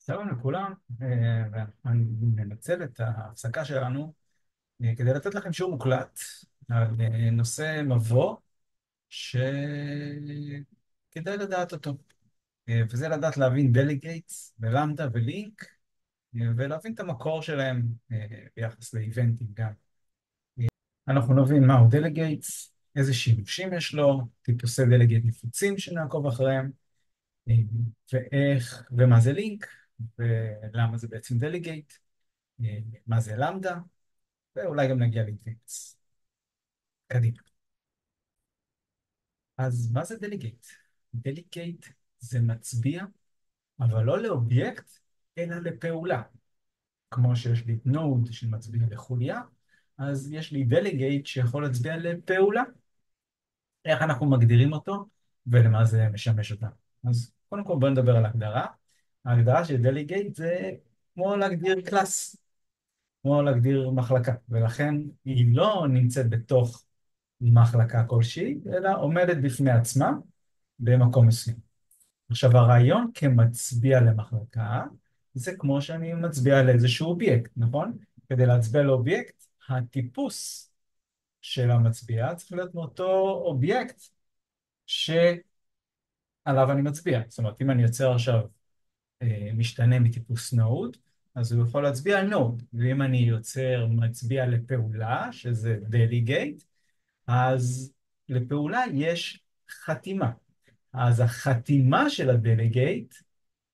שלום לכולם, ואני מנצל את ההפסקה שלנו כדי לתת לכם שיעור מוקלט על נושא מבוא שכדאי לדעת אותו, וזה לדעת להבין דליגייטס ולמדה ולינק, ולהבין את המקור שלהם ביחס לאיבנטים גם. אנחנו נבין מהו דליגייטס, איזה שימושים יש לו, טיפוסי דליגייט נפוצים שנעקוב אחריהם, אה, ואיך, ומה זה לינק, ולמה זה בעצם דליגייט, מה זה למדה, ואולי גם נגיע לאיבנטס. קדימה. אז מה זה דליגייט? דליגייט זה מצביע, אבל לא לאובייקט, אלא לפעולה. כמו שיש לי נוד שמצביע לחוליה, אז יש לי דליגייט שיכול להצביע לפעולה. איך אנחנו מגדירים אותו, ולמה זה משמש אותנו. אז קודם כל בואו נדבר על ההגדרה. ההגדרה של דליגייט זה כמו להגדיר קלאס, כמו להגדיר מחלקה, ולכן היא לא נמצאת בתוך מחלקה כלשהי, אלא עומדת בפני עצמה במקום מסוים. עכשיו, הרעיון כמצביע למחלקה, זה כמו שאני מצביע לאיזשהו אובייקט, נכון? כדי להצביע לאובייקט, הטיפוס של המצביע צריך להיות מאותו אובייקט שעליו אני מצביע. זאת אומרת, אם אני יוצר עכשיו משתנה מטיפוס נוד, אז הוא יכול להצביע על נוד, ואם אני יוצר מצביע לפעולה, שזה delegate, אז לפעולה יש חתימה. אז החתימה של הדלגייט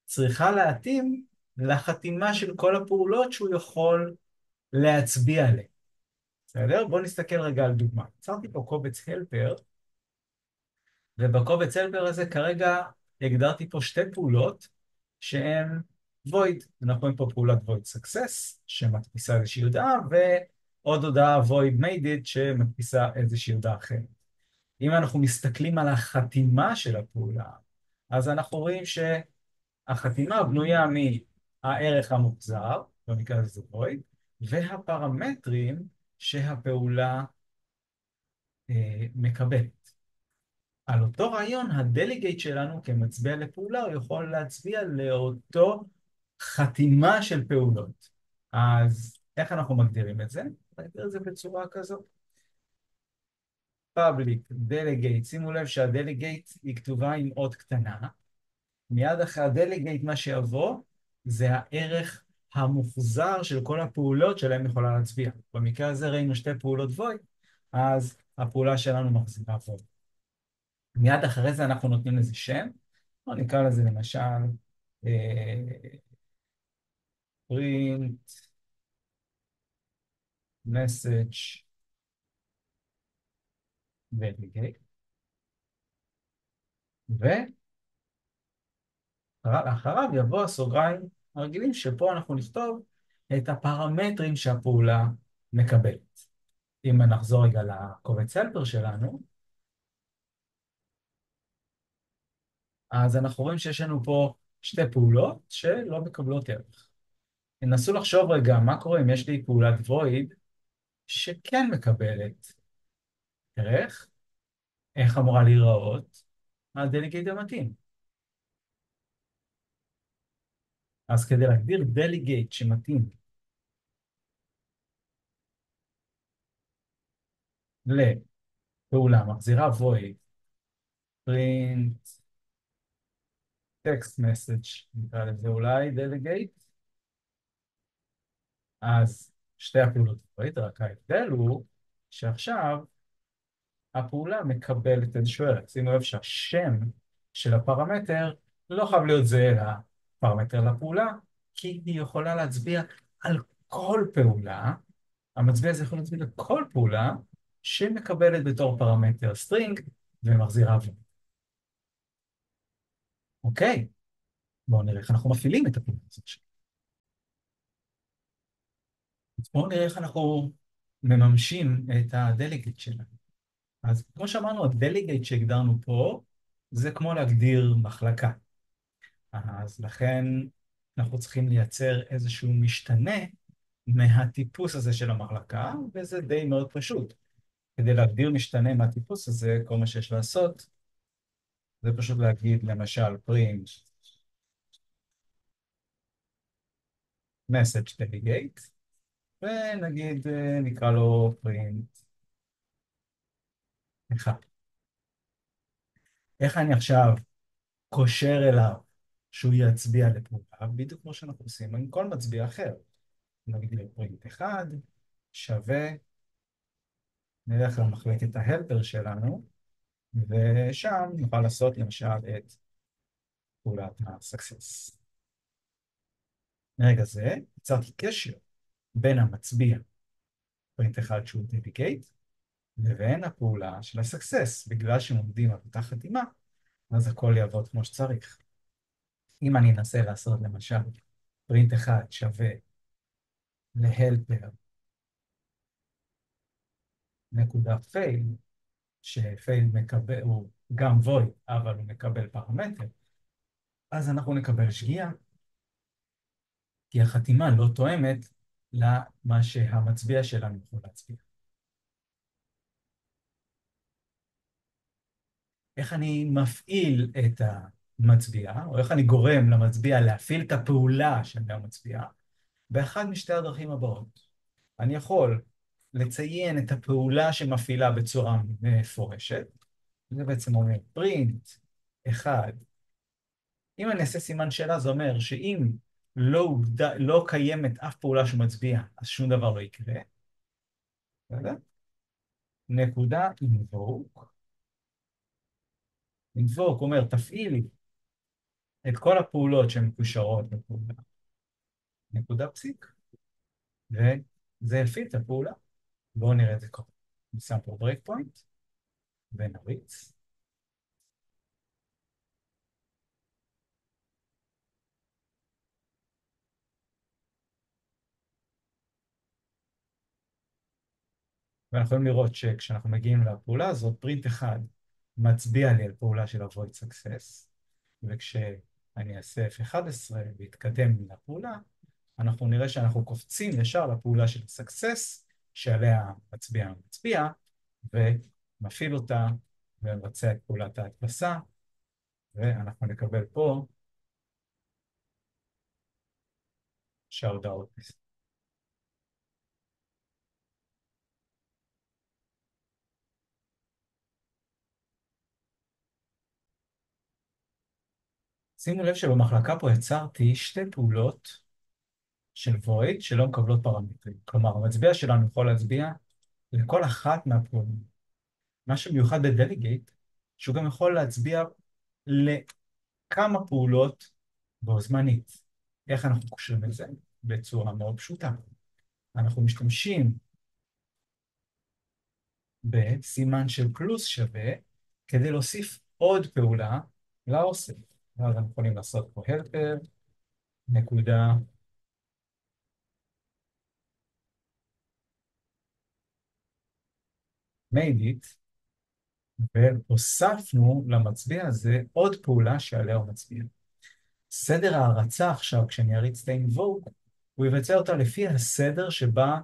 צריכה להתאים לחתימה של כל הפעולות שהוא יכול להצביע עליהן. בסדר? בואו נסתכל רגע על דוגמה. יצרתי פה קובץ הלפר, ובקובץ הלפר הזה כרגע הגדרתי פה שתי פעולות שהן void. אנחנו רואים פה פעולת void success שמדפיסה איזושהי הודעה, ועוד הודעה void made it שמדפיסה איזושהי הודעה אחרת. אם אנחנו מסתכלים על החתימה של הפעולה, אז אנחנו רואים שהחתימה בנויה מהערך המוחזר, במקרה הזה זה void, והפרמטרים שהפעולה מקבלת. על אותו רעיון, הדליגייט שלנו כמצביע לפעולה, הוא יכול להצביע לאותו חתימה של פעולות. אז איך אנחנו מגדירים את זה? נגדיר את זה בצורה כזאת. public delegate, שימו לב שהדליגייט היא כתובה עם אות קטנה. מיד אחרי הדליגייט מה שיבוא זה הערך המוחזר של כל הפעולות שלהם יכולה להצביע. במקרה הזה ראינו שתי פעולות void, אז הפעולה שלנו מחזירה void. מיד אחרי זה אנחנו נותנים לזה שם, או נקרא לזה למשל print message delegate, ואחריו יבוא הסוגריים הרגילים שפה אנחנו נכתוב את הפרמטרים שהפעולה מקבלת. אם נחזור רגע לקובץ הלפר שלנו, אז אנחנו רואים שיש לנו פה שתי פעולות שלא מקבלות ערך. נסו לחשוב רגע מה קורה אם יש לי פעולת void שכן מקבלת ערך, איך אמורה להיראות הדליגייט המתאים. אז כדי להגדיר דליגייט שמתאים לפעולה מחזירה void print text message, נקרא לזה אולי delegate, אז שתי הפעולות void, רק ההבדל הוא שעכשיו הפעולה מקבלת איזשהו ערך. שימו לב שהשם של הפרמטר לא חייב להיות זהה לפרמטר לפעולה, כי היא יכולה להצביע על כל פעולה. המצביע הזה יכול להצביע לכל פעולה שמקבלת בתור פרמטר סטרינג ומחזירה ו. אוקיי, בואו נראה איך אנחנו מפעילים את הפעולה הזאת. אז בואו נראה איך אנחנו מממשים את הדליגייט שלנו. אז כמו שאמרנו, הדליגייט שהגדרנו פה, זה כמו להגדיר מחלקה. אז לכן אנחנו צריכים לייצר איזשהו משתנה מהטיפוס הזה של המחלקה, וזה די מאוד פשוט. כדי להגדיר משתנה מהטיפוס הזה, כל מה שיש לעשות, זה פשוט להגיד למשל print message delegate, ונגיד נקרא לו print 1. איך אני עכשיו קושר אליו שהוא יצביע לפעולה, בדיוק כמו שאנחנו עושים עם כל מצביע אחר. נגיד פרינט 1 שווה, נלך למחלקת ההלפר שלנו, ושם נוכל לעשות למשל את פעולת ה-success. מרגע זה יצרתי קשר בין המצביע, פרינט 1 שהוא delegate, לבין הפעולה של ה-success. בגלל שהם עומדים על אותה חתימה, אז הכל יעבוד כמו שצריך. אם אני אנסה לעשות למשל פרינט 1 שווה להלפר נקודה פייל, שפייל מקבל, הוא גם void, אבל הוא מקבל פרמטר, אז אנחנו נקבל שגיאה, כי החתימה לא תואמת למה שהמצביע שלנו יכול להצביע. איך אני מפעיל את המצביע, או איך אני גורם למצביע להפעיל את הפעולה של המצביע, באחד משתי הדרכים הבאות. אני יכול לציין את הפעולה שמפעילה בצורה מפורשת, זה בעצם אומר print 1. אם אני אעשה סימן שאלה, זה אומר שאם לא קיימת אף פעולה שמצביע, אז שום דבר לא יקרה. בסדר? נקודה invoke. invoke אומר, תפעילי את כל הפעולות שהן מקושרות לפעולה. נקודה פסיק. וזה יפעיל את הפעולה. בואו נראה את זה קודם. נשים פה break point ונריץ. ואנחנו יכולים לראות שכשאנחנו מגיעים לפעולה הזאת, פרינט 1 מצביע לי על פעולה של avoid success, וכשאני אעשה F11 והתקדם לפעולה, אנחנו נראה שאנחנו קופצים ישר לפעולה של success, שעליה מצביע, ומפעיל אותה ומבצע את פעולת ההדפסה, ואנחנו נקבל פה שההודעות. שימו לב שבמחלקה פה יצרתי שתי פעולות של void שלא מקבלות פרמטרים. כלומר, המצביע שלנו יכול להצביע לכל אחת מהפעולות. מה שמיוחד בדליגייט, שהוא גם יכול להצביע לכמה פעולות בו זמנית. איך אנחנו קושרים את זה? בצורה מאוד פשוטה. אנחנו משתמשים בסימן של פלוס שווה כדי להוסיף עוד פעולה לאוסף. אז אנחנו יכולים לעשות פה helper, נקודה, made it, והוספנו למצביע הזה עוד פעולה שעליה הוא מצביע. סדר ההרצה עכשיו, כשאני אריץ את ה-invoke, הוא יבצע אותה לפי הסדר שבה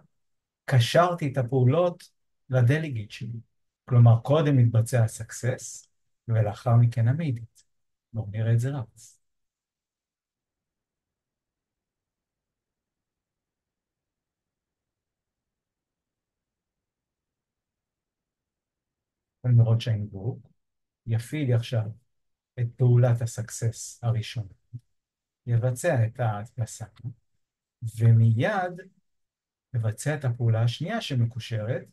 קשרתי את הפעולות לדליגייט שלי. כלומר, קודם מתבצע ה-success, ולאחר מכן ה-made it. בואו נראה את זה רץ. יכולים לראות שה-invoke יפעיל לי עכשיו את פעולת ה-success הראשונה, יבצע את ההדפסה, ומיד יבצע את הפעולה השנייה שמקושרת,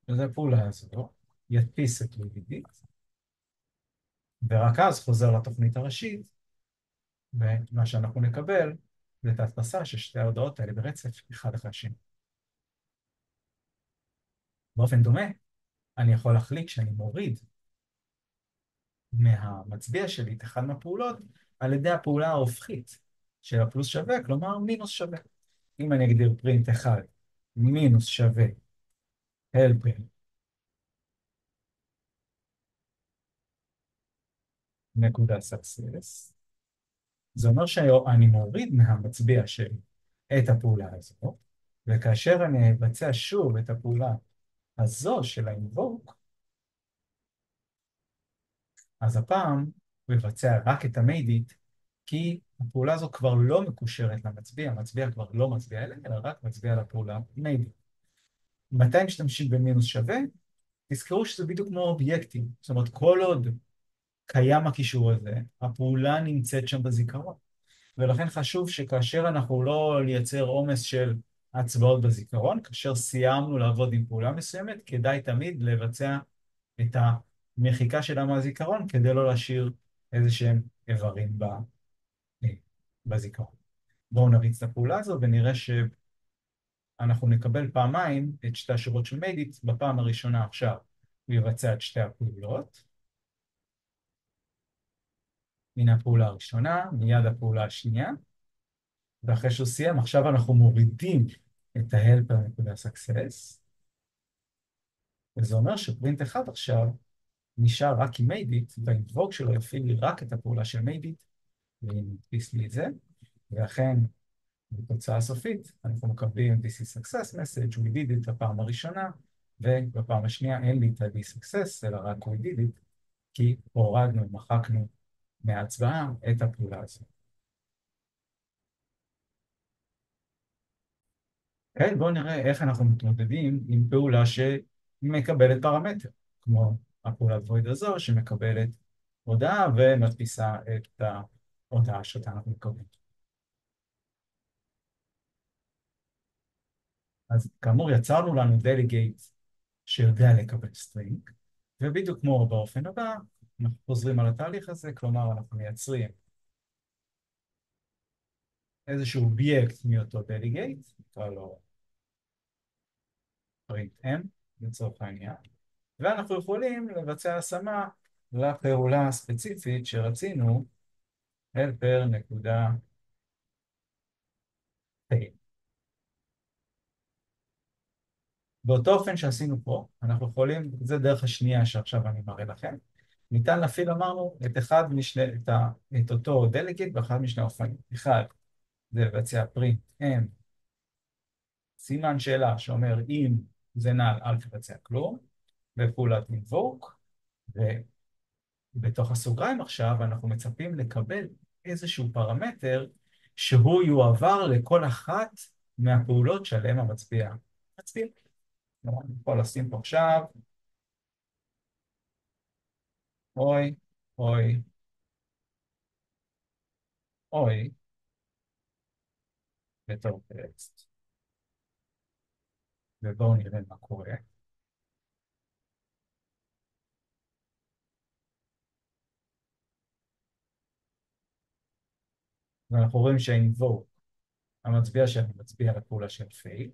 וזו הפעולה הזו, ידפיס את לידידית, ורק אז חוזר לתוכנית הראשית, ומה שאנחנו נקבל זה את ההדפסה של שתי ההודעות האלה ברצף, אחד אחרי השני. באופן דומה, אני יכול להחליט שאני מוריד מהמצביע שלי את אחד מהפעולות על ידי הפעולה ההופכית של הפלוס שווה, כלומר מינוס שווה. אם אני אגדיר פרינט 1 מינוס שווה helper נקודה success, זה אומר שאני מוריד מהמצביע שלי את הפעולה הזו, וכאשר אני אבצע שוב את הפעולה הזו של ה-invoke, אז הפעם הוא יבצע רק את ה-made it כי הפעולה הזו כבר לא מקושרת למצביע, המצביע כבר לא מצביע אליה, אלא רק מצביע לפעולה maybe. מתי משתמשים במינוס שווה? תזכרו שזה בדיוק כמו אובייקטים. זאת אומרת, כל עוד קיים הקישור הזה, הפעולה נמצאת שם בזיכרון. ולכן חשוב שכאשר אנחנו לא נייצר עומס של הצבעות בזיכרון, כאשר סיימנו לעבוד עם פעולה מסוימת, כדאי תמיד לבצע את המחיקה שלה מהזיכרון, כדי לא להשאיר איזה שהם איברים בזיכרון. בואו נריץ את הפעולה הזו ונראה שאנחנו נקבל פעמיים את שתי השורות של מיידיט. בפעם הראשונה עכשיו הוא יבצע את שתי הפעולות. הנה הפעולה הראשונה, מיד הפעולה השנייה. ואחרי שהוא סיים, עכשיו אנחנו מורידים את ה-helper.success, וזה אומר שפרינט אחד עכשיו נשאר רק עם מיידיט, והאינבוק שלו יפעיל לי רק את הפעולה של מיידיט, ונדפיס לי את זה, ואכן, בתוצאה הסופית, אנחנו מקבלים this is success message, we did it בפעם הראשונה, ובפעם השנייה אין לי את ה-this success, אלא רק we did it, כי הורדנו, מחקנו מההצבעה את הפעולה הזאת. כן, בואו נראה איך אנחנו מתמודדים עם פעולה שמקבלת פרמטר, כמו הפעולת void הזו שמקבלת הודעה ומדפיסה את ההודעה שאותה אנחנו מקבלים. אז כאמור יצרנו לנו delegate שיודע לקבל string, ובדיוק כמו באופן הבא, אנחנו חוזרים על התהליך הזה, כלומר אנחנו מייצרים איזשהו אובייקט מאותו delegate, נקרא לו print m לצורך העניין, ואנחנו יכולים לבצע השמה לפעולה הספציפית שרצינו, helper.pay. באותו אופן שעשינו פה, אנחנו יכולים, זה דרך השנייה שעכשיו אני מראה לכם, ניתן להפעיל, אמרנו, את אותו דלגיט באחד משני אופנים. אחד, זה לבצע print m, סימן שאלה שאומר אם זה נעל, אל תבצע כלום, ופעולת invoke, ובתוך הסוגריים עכשיו אנחנו מצפים לקבל איזשהו פרמטר שהוא יועבר לכל אחת מהפעולות שעליהן המצביע מצביע. אני יכול לשים פה עכשיו, אוי, אוי, אוי, בתור טקסט. ובואו נראה מה קורה. ואנחנו רואים שה-invoke, המצביע שלנו מצביע לפעולה של fail,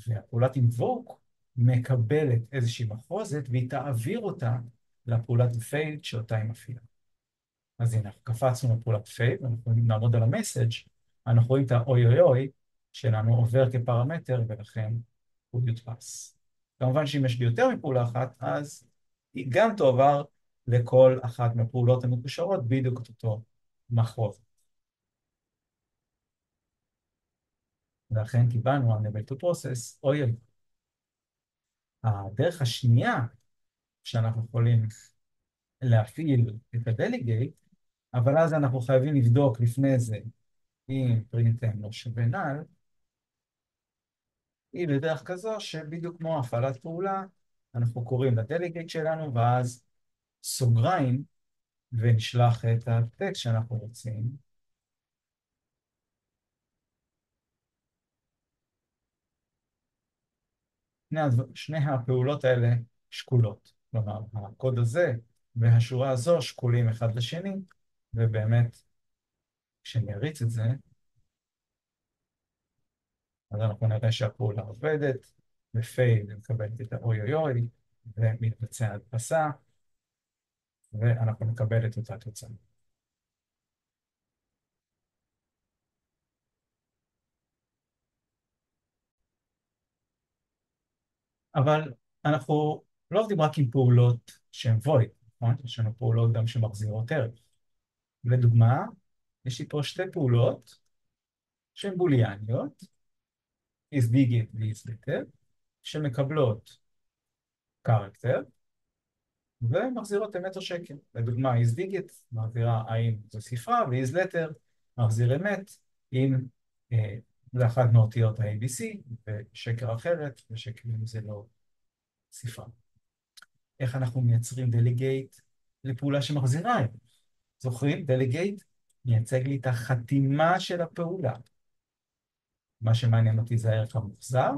והפעולת invoke מקבלת איזושהי מחרוזת והיא תעביר אותה לפעולת fail שאותה היא מפעילה. אז הנה, אנחנו קפצנו לפעולת fail, ואנחנו נעמוד על המסאג', אנחנו רואים את האוי אוי אוי שלנו עובר כפרמטר, ולכן הוא יודפס. כמובן שאם יש לי יותר מפעולה אחת, אז היא גם תועבר לכל אחת מהפעולות המקושרות בדיוק את אותו מחרוזת. ואכן קיבלנו unable to process, אוי אוי. הדרך השנייה שאנחנו יכולים להפעיל את הדליגייט, אבל אז אנחנו חייבים לבדוק לפני זה אם פרינט לא שווה נל, היא בדרך כזו שבדיוק כמו הפעלת פעולה, אנחנו קוראים לדליגייט שלנו, ואז סוגריים, ונשלח את הטקסט שאנחנו רוצים. שני הפעולות האלה שקולות. כלומר, הקוד הזה והשורה הזו שקולים אחד לשני, ובאמת, כשאני אריץ את זה, אז אנחנו נראה שהפעולה עובדת, ופייל מקבלת את האוי אוי אוי, ומתבצע הדפסה, ואנחנו נקבל את אותה תוצאה. אבל אנחנו לא עובדים רק עם פעולות שהן void, נכון? יש לנו פעולות גם שמחזירות ערך. לדוגמה, יש לי פה שתי פעולות שהן בוליאניות, is digit ו-is letter, שמקבלות character, ומחזירות אמת או שקר. לדוגמה, isDigit מחזירה האם זו ספרה, ו-isLetter מחזיר אמת אם זה אחת מאותיות ה-ABC, ושקר אחרת, ושקר אם זה לא ספרה. איך אנחנו מייצרים delegate לפעולה שמחזירה ערך? זוכרים? delegate מייצג לי את החתימה של הפעולה. מה שמעניין אותי זה הערך המוחזר,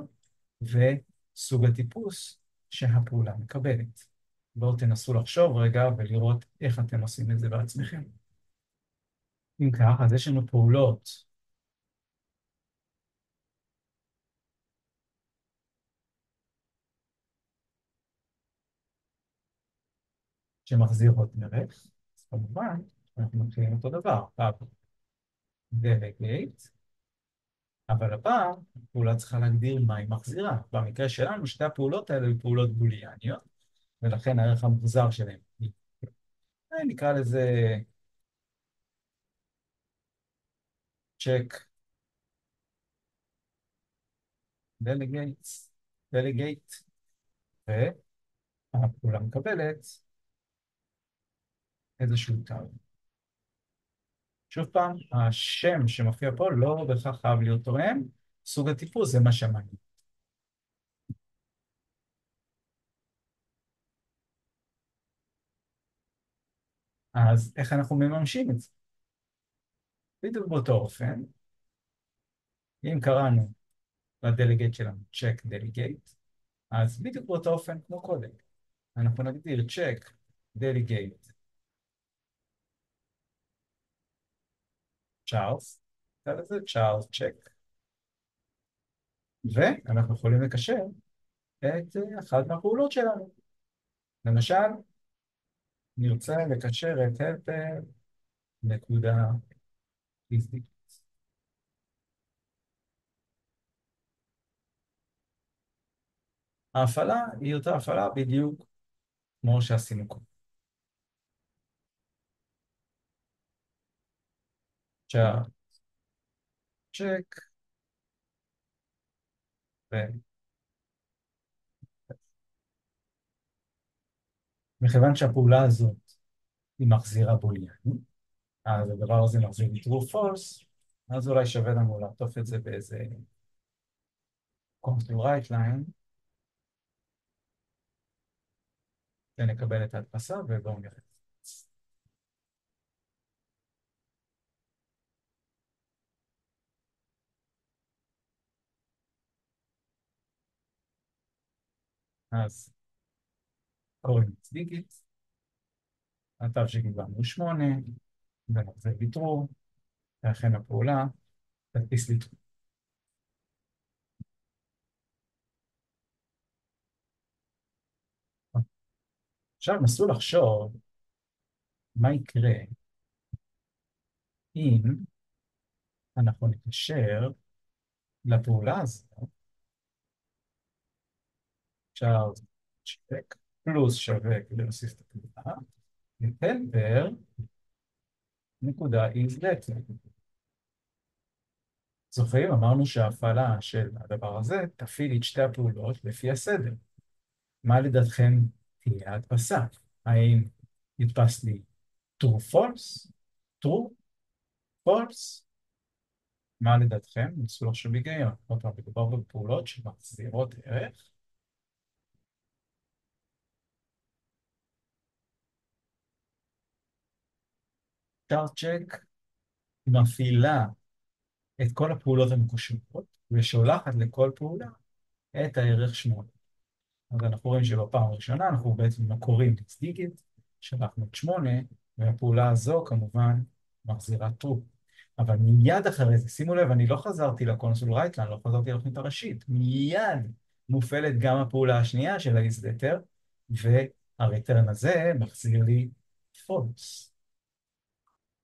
וסוג הטיפוס שהפעולה מקבלת. בואו תנסו לחשוב רגע ולראות איך אתם עושים את זה בעצמכם. אם כך, אז יש לנו פעולות שמחזירות ערך, אז כמובן, אנחנו מתחילים אותו דבר, delegate, אבל הפעם הפעולה צריכה להגדיר מה היא מחזירה. במקרה שלנו, שתי הפעולות האלה הן פעולות בוליאניות, ולכן הערך המוחזר שלהן היא, נקרא לזה check delegates, delegate, והפעולה מקבלת איזשהו תו. שוב פעם, השם שמופיע פה לא בהכרח חייב להיות תואם, סוג הטיפוס זה מה שמעניין. אז איך אנחנו מממשים את זה? בדיוק באותו אופן, אם קראנו לדלגייט שלנו check delegate, אז בדיוק באותו אופן כמו קודם. אנחנו נגדיר check delegate צ'ארלס, נקרא לזה צ'ארלס check, ואנחנו יכולים לקשר את אחת מהפעולות שלנו. למשל, נרצה לקשר את helper נקודה פיזית. ההפעלה היא אותה הפעלה בדיוק כמו שעשינו קודם. עכשיו, צ'ק, ומכיוון שהפעולה הזאת היא מחזירה בוליאני, אז הדבר הזה מחזיר לי true false, אז אולי שווה לנו לעטוף את זה באיזה control right line, ונקבל את ההדפסה ובואו נראה. אז קוראים את דיגיט, התו שקיבלנו הוא 8, ונחזיר לי true, ואכן הפעולה תדפיס לי true. עכשיו נסו לחשוב מה יקרה אם אנחנו נקשר לפעולה הזו, אפשר צ'ק פלוס שווה כדי להוסיף את הפעולה, helper נקודה is letter. זוכרים, אמרנו שההפעלה של הדבר הזה תפעיל את שתי הפעולות לפי הסדר. מה לדעתכם תהיה ההדפסה? האם ידפס לי true false? true false? מה לדעתכם? נסו לחשוב היגיון. עוד פעם, מדובר בפעולות שמחזירות ערך. chart check מפעילה את כל הפעולות המקושרות, ושולחת לכל פעולה את הערך 8. אז אנחנו רואים שבפעם הראשונה אנחנו בעצם קוראים את דיגיט, שלחנו את 8, והפעולה הזו כמובן מחזירה true. אבל מיד אחרי זה, שימו לב, אני לא חזרתי לקונסול רייטלן, לא חזרתי לתוכנית הראשית, מיד מופעלת גם הפעולה השנייה של ה-isLetter, והריטרן הזה מחזיר לי false.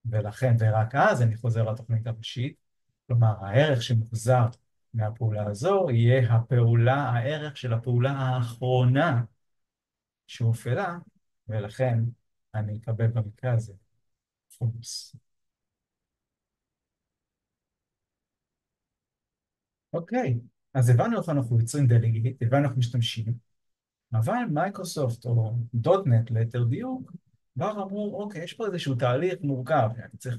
ולכן, ורק אז אני חוזר לתוכנית הראשית, כלומר, הערך שמוחזר מהפעולה הזו יהיה הערך של הפעולה האחרונה שהופעלה, ולכן אני אקבל במקרה הזה false. אוקיי, אז הבנו איך אנחנו יוצרים delegate, הבנו איך משתמשים, אבל מייקרוסופט או דוטנט ליתר דיוק, כבר אמרו, אוקיי, יש פה איזשהו תהליך מורכב, אני צריך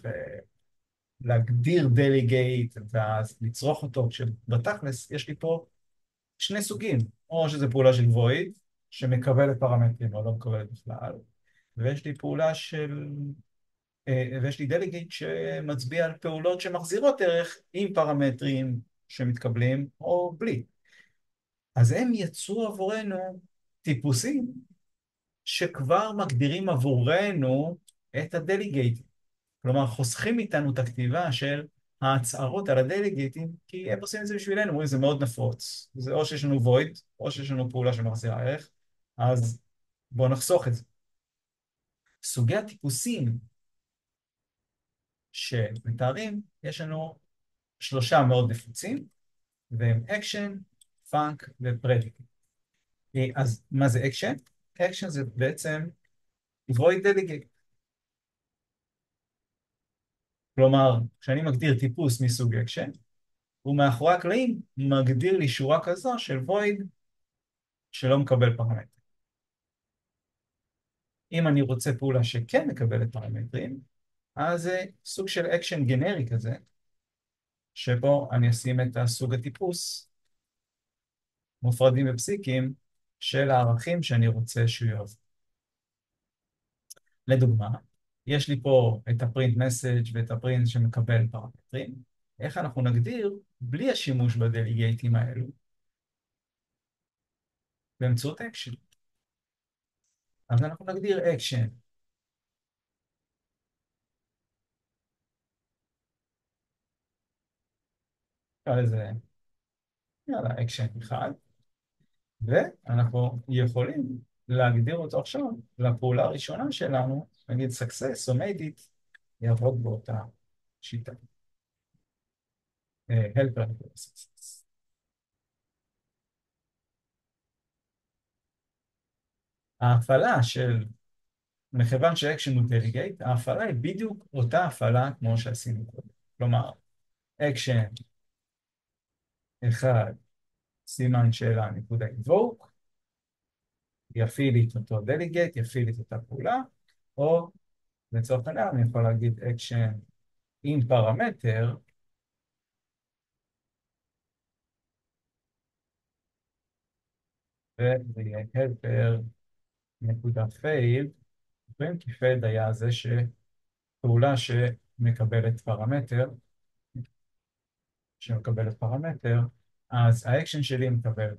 להגדיר דליגייט ואז לצרוך אותו, כשבתכלס יש לי פה שני סוגים, או שזו פעולה של וויד, שמקבלת פרמטרים או לא מקבלת בכלל, ויש לי פעולה של, ויש לי דליגייט שמצביע על פעולות שמחזירות ערך עם פרמטרים שמתקבלים או בלי. אז הם יצרו עבורנו טיפוסים שכבר מגדירים עבורנו את הדליגייטים. כלומר, חוסכים איתנו את הכתיבה של ההצהרות על הדליגייטים, כי הם עושים את זה בשבילנו, אומרים, זה מאוד נפוץ. זה או שיש לנו void, או שיש לנו פעולה שמחזירה ערך, אז בואו נחסוך את זה. סוגי הטיפוסים שמתארים, יש לנו שלושה מאוד נפוצים, והם action, func ו-predicate. אז מה זה action? action זה בעצם void delegate. כלומר, כשאני מגדיר טיפוס מסוג action, הוא מאחורי הקלעים מגדיר לי שורה כזו של void שלא מקבל פרמטרים. אם אני רוצה פעולה שכן מקבלת פרמטרים, אז זה סוג של אקשן גנרי כזה, שבו אני אשים את הסוג הטיפוס, מופרדים בפסיקים, של הערכים שאני רוצה שהוא יעבור. לדוגמה, יש לי פה את הפרינט מסאג' ואת הפרינט שמקבל פרמטרים. איך אנחנו נגדיר, בלי השימוש בדליגייטים האלו, באמצעות אקשן. אז אנחנו נגדיר אקשן. נקרא לזה, יאללה, אקשן אחד. ואנחנו יכולים להגדיר אותו עכשיו לפעולה הראשונה שלנו, נגיד success או made it, יעבוד באותה שיטה. helper success. ההפעלה של, מכיוון שאקשן הוא delegate, ההפעלה היא בדיוק אותה הפעלה כמו שעשינו קודם. כלומר, אקשן אחד, סימן שאלה, נקודה invoke, יפעיל לי את אותו delegate, יפעיל לי את אותה פעולה, או לצורך העניין אני יכול להגיד אקשן עם פרמטר, וזה יהיה helper נקודה failed, כי failed היה זה שפעולה שמקבלת פרמטר, אז האקשן שלי מקבל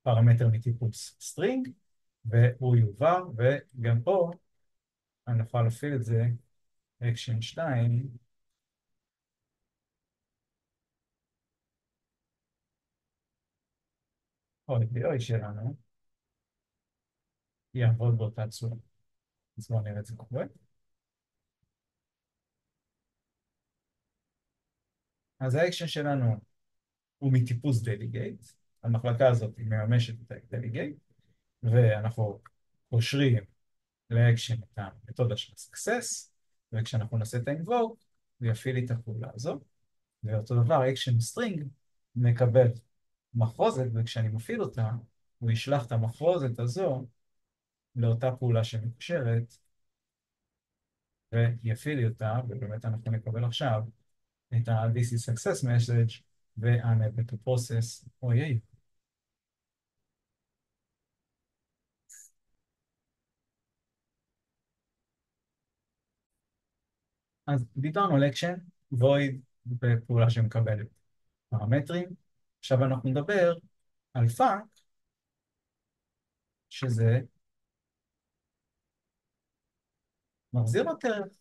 פרמטר מטיפוס string, והוא יועבר, וגם פה אני יכול להפעיל את זה, אקשן 2, או ה-POI שלנו, יעבוד באותה צורה. אז בואו נראה את זה קורה. אז האקשן שלנו הוא מטיפוס delegate, המחלקה הזאת היא מממשת את ה-delegate, ואנחנו קושרים לאקשן את המתודה של success, וכשאנחנו נעשה את ה-invoke, הוא יפעיל לי את הפעולה הזו, ואותו דבר, אקשן string מקבל מחרוזת, וכשאני מפעיל אותה, הוא ישלח את המחרוזת הזו לאותה פעולה שמקושרת, ויפעיל לי אותה, ובאמת אנחנו נקבל עכשיו את ה-this is success message, ו-unable to process, אוי. אז דיברנו על אקשן, void, בפעולה שמקבלת פרמטרים. עכשיו אנחנו נדבר על func, שזה מחזיר לו ערך.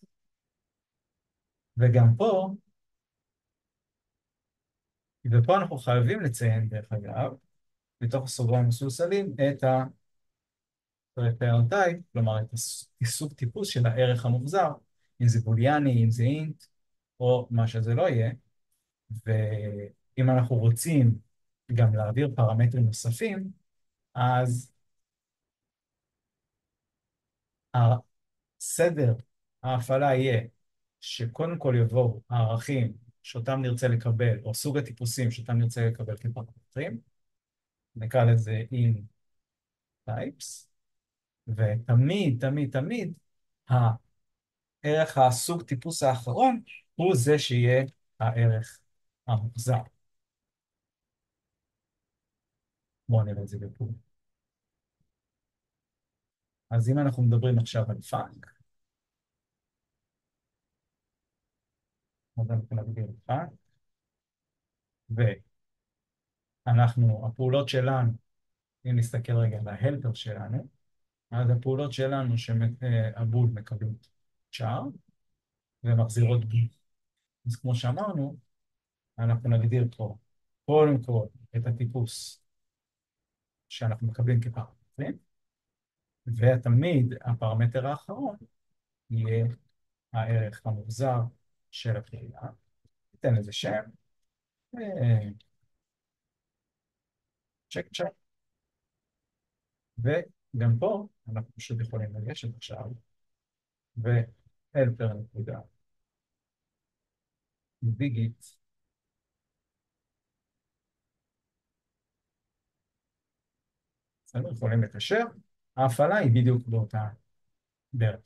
וגם פה, ופה אנחנו חייבים לציין, דרך אגב, בתוך הסוגריים מסולסלים, את ה-return type, כלומר את הסוג טיפוס של הערך המוחזר, אם זה בוליאני, אם זה אינט, או מה שזה לא יהיה. ואם אנחנו רוצים גם להעביר פרמטרים נוספים, אז הסדר ההפעלה יהיה שקודם כל יבואו הערכים שאותם נרצה לקבל, או סוג הטיפוסים שאותם נרצה לקבל כפרמטרים, נקרא לזה אם types, ותמיד, תמיד, תמיד, הערך הסוג טיפוס האחרון הוא זה שיהיה הערך המוחזר. בואו נראה את זה בפעולה. אז אם אנחנו מדברים עכשיו על פאק, אז אנחנו נגדיר פאק, ואנחנו, הפעולות שלנו, אם נסתכל רגע על ההלפר שלנו, אז הפעולות שלנו שהבול מקבלות צ'אר ומחזירות בול. אז כמו שאמרנו, אנחנו נגדיר פה קודם כל את הטיפוס שאנחנו מקבלים כפרמטרים, ותמיד הפרמטר האחרון יהיה הערך המוחזר של הפעולה. ניתן לזה שם, צ'ק צ'ק, וגם פה אנחנו פשוט יכולים לגשת עכשיו, והלפר נקודה, דיגיט, אנחנו יכולים לקשר, ההפעלה היא בדיוק באותה דרך.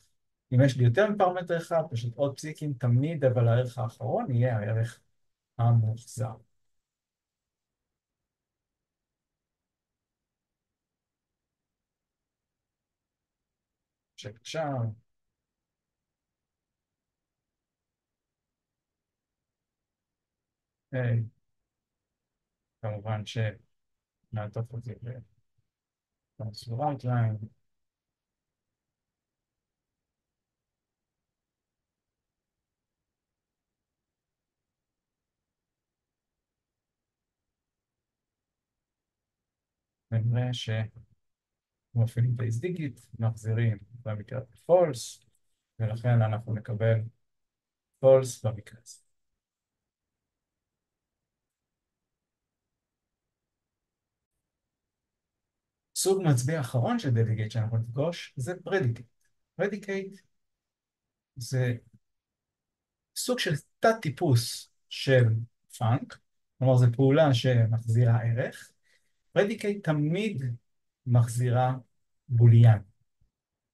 אם יש לי יותר מפרמטר אחד, פשוט עוד פסיקים, תמיד, אבל הערך האחרון יהיה הערך המוחזר. שאפשר, כמובן שנעטוף את זה בצורה outline, ונראה שמפעילים בייס דיגיט, מחזירים במקרה false, ולכן אנחנו נקבל false במקרה הזה. סוג מצביע אחרון של delegate שאנחנו נפגוש זה predicate. predicate זה סוג של תת טיפוס של פאנק, כלומר זו פעולה שמחזירה ערך. predicate תמיד מחזירה בוליאן.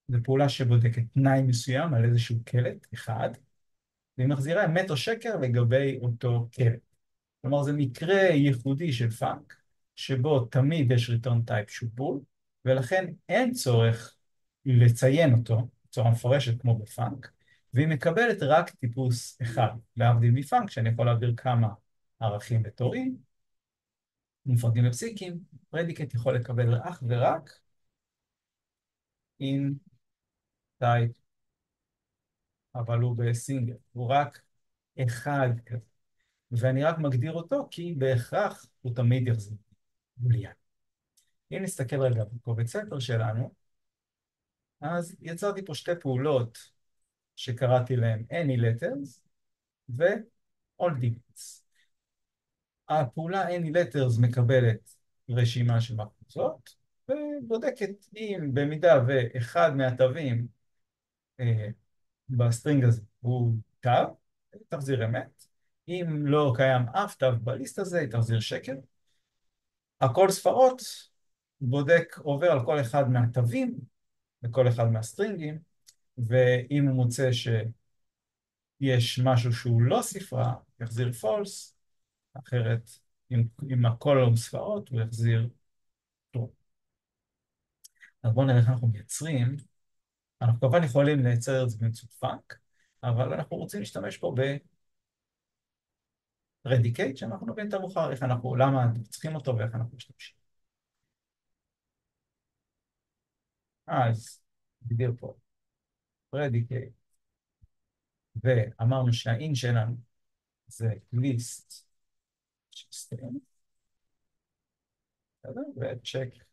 זו פעולה שבודקת תנאי מסוים על איזשהו קלט אחד, והיא מחזירה אמת או שקר לגבי אותו קלט. כלומר זה מקרה ייחודי של פאנק, שבו תמיד יש return type שהוא בול, ולכן אין צורך לציין אותו בצורה מפורשת כמו בפאנק, והיא מקבלת רק טיפוס אחד, להבדיל מפאנק, שאני יכול להעביר כמה ערכים בתורים, מופרדים לפסיקים, פרדיקט יכול לקבל אך ורק in type, אבל הוא בסינגל, הוא רק אחד כזה, ואני רק מגדיר אותו כי בהכרח הוא תמיד יחזיר בוליאן. אם נסתכל רגע בקובץ ספר שלנו, אז יצרתי פה שתי פעולות שקראתי להן any letters ו-all digits. הפעולה any letters מקבלת רשימה של מחפושות, ובודקת אם במידה ואחד מהתווים בסטרינג הזה הוא תו, תחזיר אמת. אם לא קיים אף תו בליסט הזה, היא תחזיר שקר. הכל ספרות בודק, עובר על כל אחד מהתווים, לכל אחד מהסטרינגים, ואם הוא מוצא שיש משהו שהוא לא ספרה, יחזיר false, אחרת אם הכל לא ספרות, הוא יחזיר true. אז בואו נראה איך אנחנו מייצרים. אנחנו כמובן יכולים לייצר את זה באמצעות פאנק, אבל אנחנו רוצים להשתמש פה ב-predicate, שאנחנו נבין את המאוחר, למה אנחנו צריכים אותו ואיך אנחנו משתמשים. אז נגדיר פה predicate, ואמרנו שהאין שלנו זה list של string, ו-check,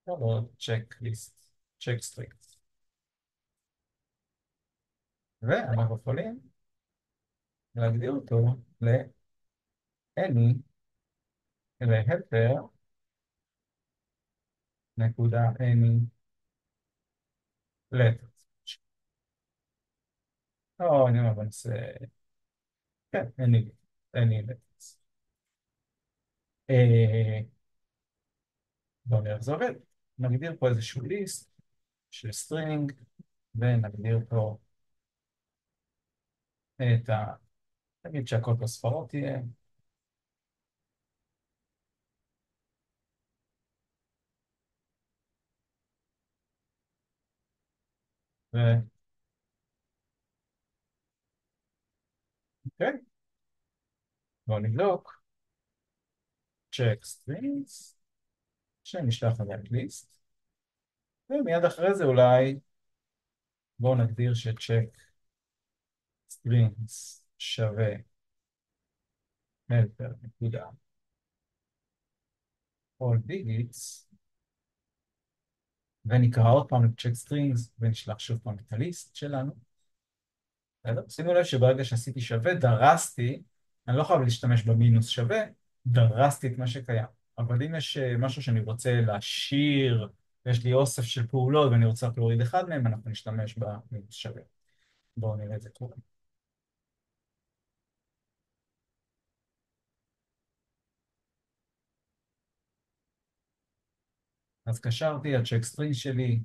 או check list, check strings. ואנחנו יכולים להגדיר אותו ל-any, ל-helper, נקודה any letters. או אני אומר, בוא נעשה, כן, any letters. בואו נראה איך זה עובד. נגדיר פה איזשהו ליסט של סטרינג, ונגדיר פה את ה... נגיד שהכל בספרות תהיה, ו... אוקיי, בואו נבדוק, check strings, שנשלח להם ליסט, ומיד אחרי זה אולי בואו נגדיר ש-check strings שווה helper נקודה all digits, ונקרא עוד פעם ל-check strings ונשלח שוב פעם את הליסט שלנו. בסדר? שימו לב שברגע שעשיתי שווה, דרסתי, אני לא חייב להשתמש במינוס שווה, דרסתי את מה שקיים. אבל אם יש משהו שאני רוצה להשאיר, ויש לי אוסף של פעולות ואני רוצה רק להוריד אחד מהם, אנחנו נשתמש במינוס שווה. בואו נראה את זה קורה. אז קשרתי, הצ'ק סטרינג שלי,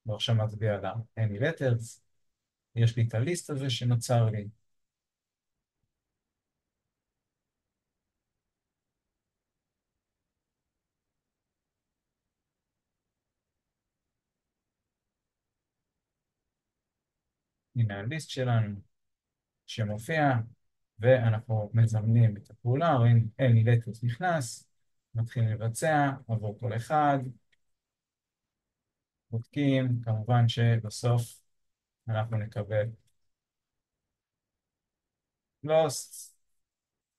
ועכשיו מצביע על ה-any letters, יש לי את הליסט הזה שנוצר לי, הנה הליסט שלנו שמופיע, ואנחנו מזמנים את הפעולה, רואים any letters נכנס, מתחילים לבצע עבור כל אחד, בודקים, כמובן שבסוף אנחנו נקבל lost,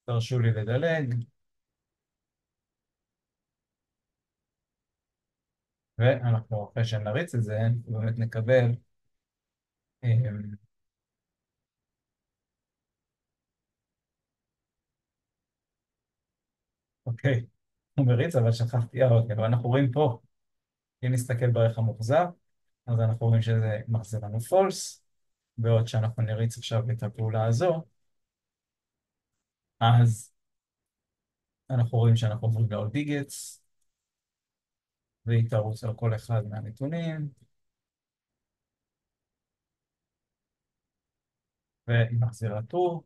תרשו לי לדלג, ואנחנו אחרי שנריץ את זה, באמת נקבל אוקיי, הוא מריץ, אבל שכחתי, אוקיי, אבל אנחנו רואים פה, אם נסתכל בערך המוחזר, אז אנחנו רואים שזה מחזיר לנו false, בעוד שאנחנו נריץ עכשיו את הפעולה הזו, אז אנחנו רואים שאנחנו עוברים ל-all digits, והיא תרוץ על כל אחד מהנתונים, והיא מחזירה true,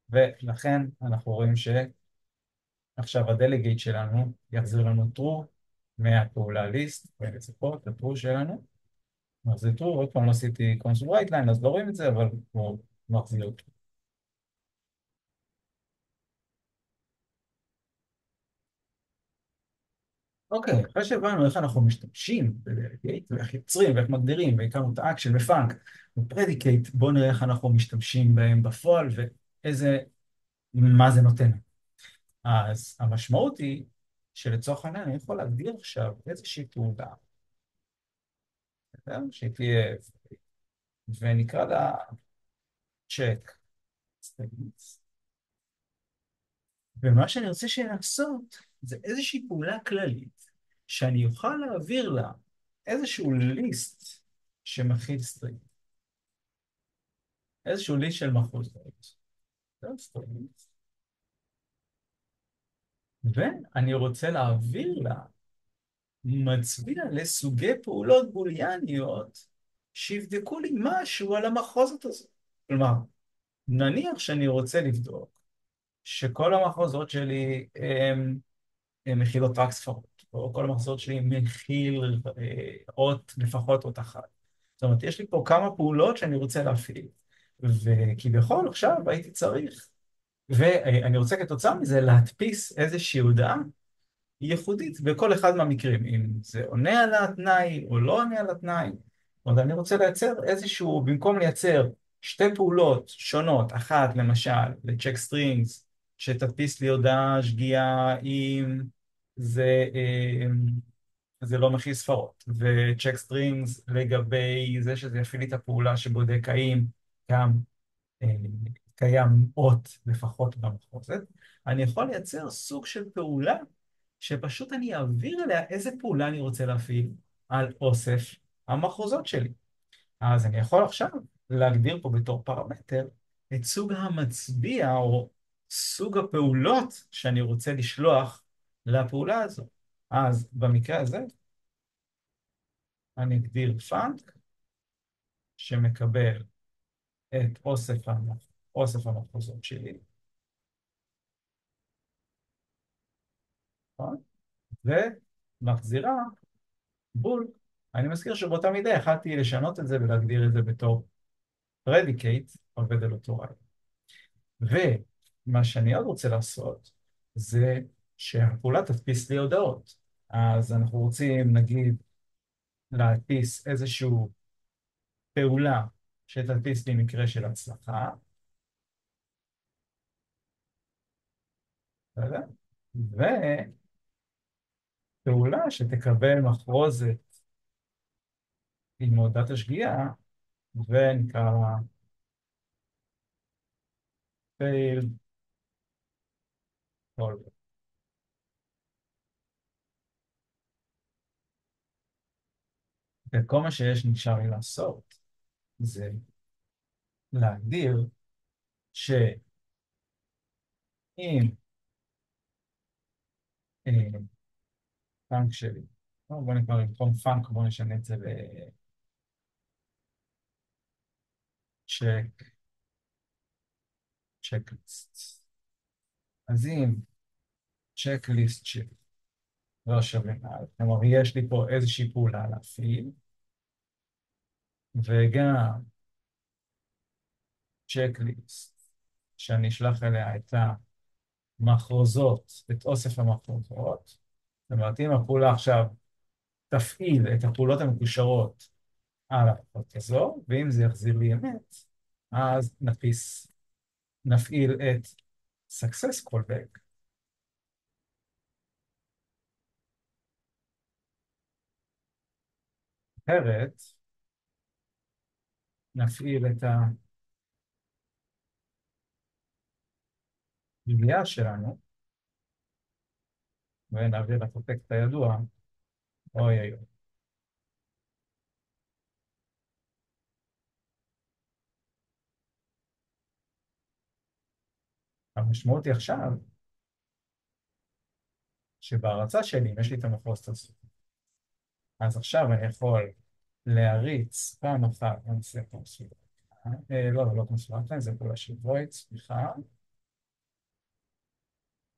ולכן אנחנו רואים שעכשיו הדלגייט שלנו יחזיר לנו true מהפעולה list, וזה פה, את ה-true שלנו, מחזיר true, עוד פעם לא עשיתי console write line, אז לא רואים את זה, אבל הוא מחזיר true. אוקיי, אחרי שהבנו איך אנחנו משתמשים בדלגייט, ואיך יוצרים, ואיך מגדירים, והכרנו את האקשן ופאנק, ופרדיקייט, בואו נראה איך אנחנו משתמשים בהם בפועל, ואיזה, מה זה נותן. אז המשמעות היא שלצורך העניין אני יכול להגדיר עכשיו איזושהי פעולה, בסדר? שהיא תהיה, ונקרא לה check statements. ומה שאני רוצה לעשות זה איזושהי פעולה כללית, שאני אוכל להעביר לה איזשהו ליסט שמכיל סטרינג, איזשהו ליסט של מחוזות, זה סטרינג, ואני רוצה להעביר לה מצביע לסוגי פעולות בוליאניות שיבדקו לי משהו על המחוזת הזאת. כלומר, נניח שאני רוצה לבדוק שכל המחוזות שלי הם מכילות רק ספרות, או כל המחוזות שלי מכיל לפחות אות אחת. זאת אומרת, יש לי פה כמה פעולות שאני רוצה להפעיל, וכביכול עכשיו הייתי צריך, ואני רוצה כתוצאה מזה להדפיס איזושהי הודעה ייחודית בכל אחד מהמקרים, אם זה עונה על התנאי או לא עונה על התנאי. זאת אומרת, אני רוצה לייצר איזשהו, במקום לייצר שתי פעולות שונות, אחת למשל ל-check strings, שתדפיס לי הודעה שגיאה אם זה, זה לא מכיל ספרות, ו-check strings לגבי זה שזה יפעיל לי את הפעולה שבודק האם גם אה, קיים אות לפחות במחוזת, אני יכול לייצר סוג של פעולה שפשוט אני אעביר אליה איזה פעולה אני רוצה להפעיל על אוסף המחוזות שלי. אז אני יכול עכשיו להגדיר פה בתור פרמטר את סוג המצביע או סוג הפעולות שאני רוצה לשלוח לפעולה הזו. אז במקרה הזה אני אגדיר פאנק שמקבל את אוסף המחוזות שלי, נכון? ומחזירה בול. אני מזכיר שבאותה מידה יכלתי לשנות את זה ולהגדיר את זה בתור predicate עובד על אותו רעיון. ומה שאני עוד רוצה לעשות זה שהפעולה תדפיס לי הודעות. אז אנחנו רוצים נגיד להדפיס איזושהי פעולה שתדפיס לי מקרה של הצלחה, בסדר? ופעולה שתקבל מחרוזת עם הודעת השגיאה ונקרא לה fail callback. וכל מה שיש נשאר לי לעשות זה להגדיר שאם פאנק שלי, בוא נקרא במקום פאנק, בוא נשנה את זה לצ'ק, צ'קליסט. אז אם צ'קליסט שלי לא שווה מעל, כלומר יש לי פה איזושהי פעולה להפעיל, וגם צ'קליסט שאני אשלח אליה את המחרוזות, את אוסף המחרוזות, זאת אומרת אם הפעולה עכשיו תפעיל את הפעולות המקושרות על הפעולת הזו, ואם זה יחזיר לי אמת, אז נפעיל את success callback, אחרת נפעיל את הגבייה שלנו, ונעביר לפרוטקט הידוע, אוי אוי אוי. המשמעות היא עכשיו, שבהרצה שלי, אם יש לי את המחוז הזה, אז עכשיו אני יכול להריץ פעם אחת, אני אעשה קונסולטה, לא קונסולטה, זה פעולה של וויד, סליחה.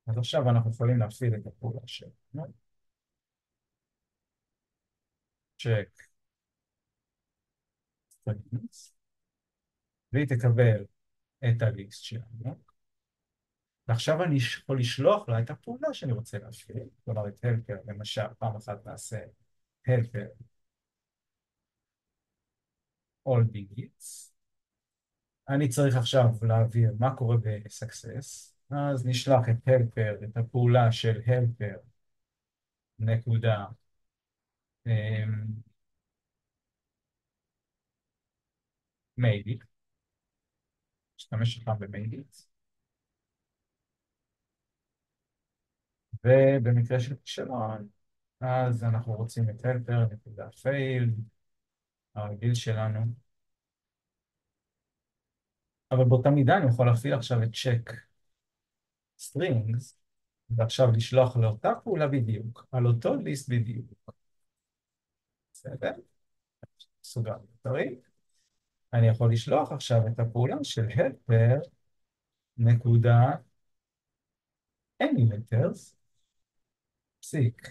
אז עכשיו אנחנו יכולים להפעיל את הפעולה שלנו, צ'ק סטרינגס, והיא תקבל את הליסט שלנו, ועכשיו אני יכול לשלוח לה את הפעולה שאני רוצה להפעיל, כלומר את הלפר, למשל, פעם אחת נעשה הלפר all digits, אני צריך עכשיו להעביר מה קורה ב-success, אז נשלח את הלפר, את הפעולה של הלפר, נקודה, מיידית, נשתמש אותם במיידית, ובמקרה של כישלון, אז אנחנו רוצים את הלפר, נקודה fail, הרגיל שלנו, אבל באותה מידה אני יכול להפעיל עכשיו את check strings, ועכשיו לשלוח לאותה פעולה בדיוק, על אותו ליסט בדיוק. בסדר? סוגר דברים. אני יכול לשלוח עכשיו את הפעולה של helper נקודה any letters, פסיק,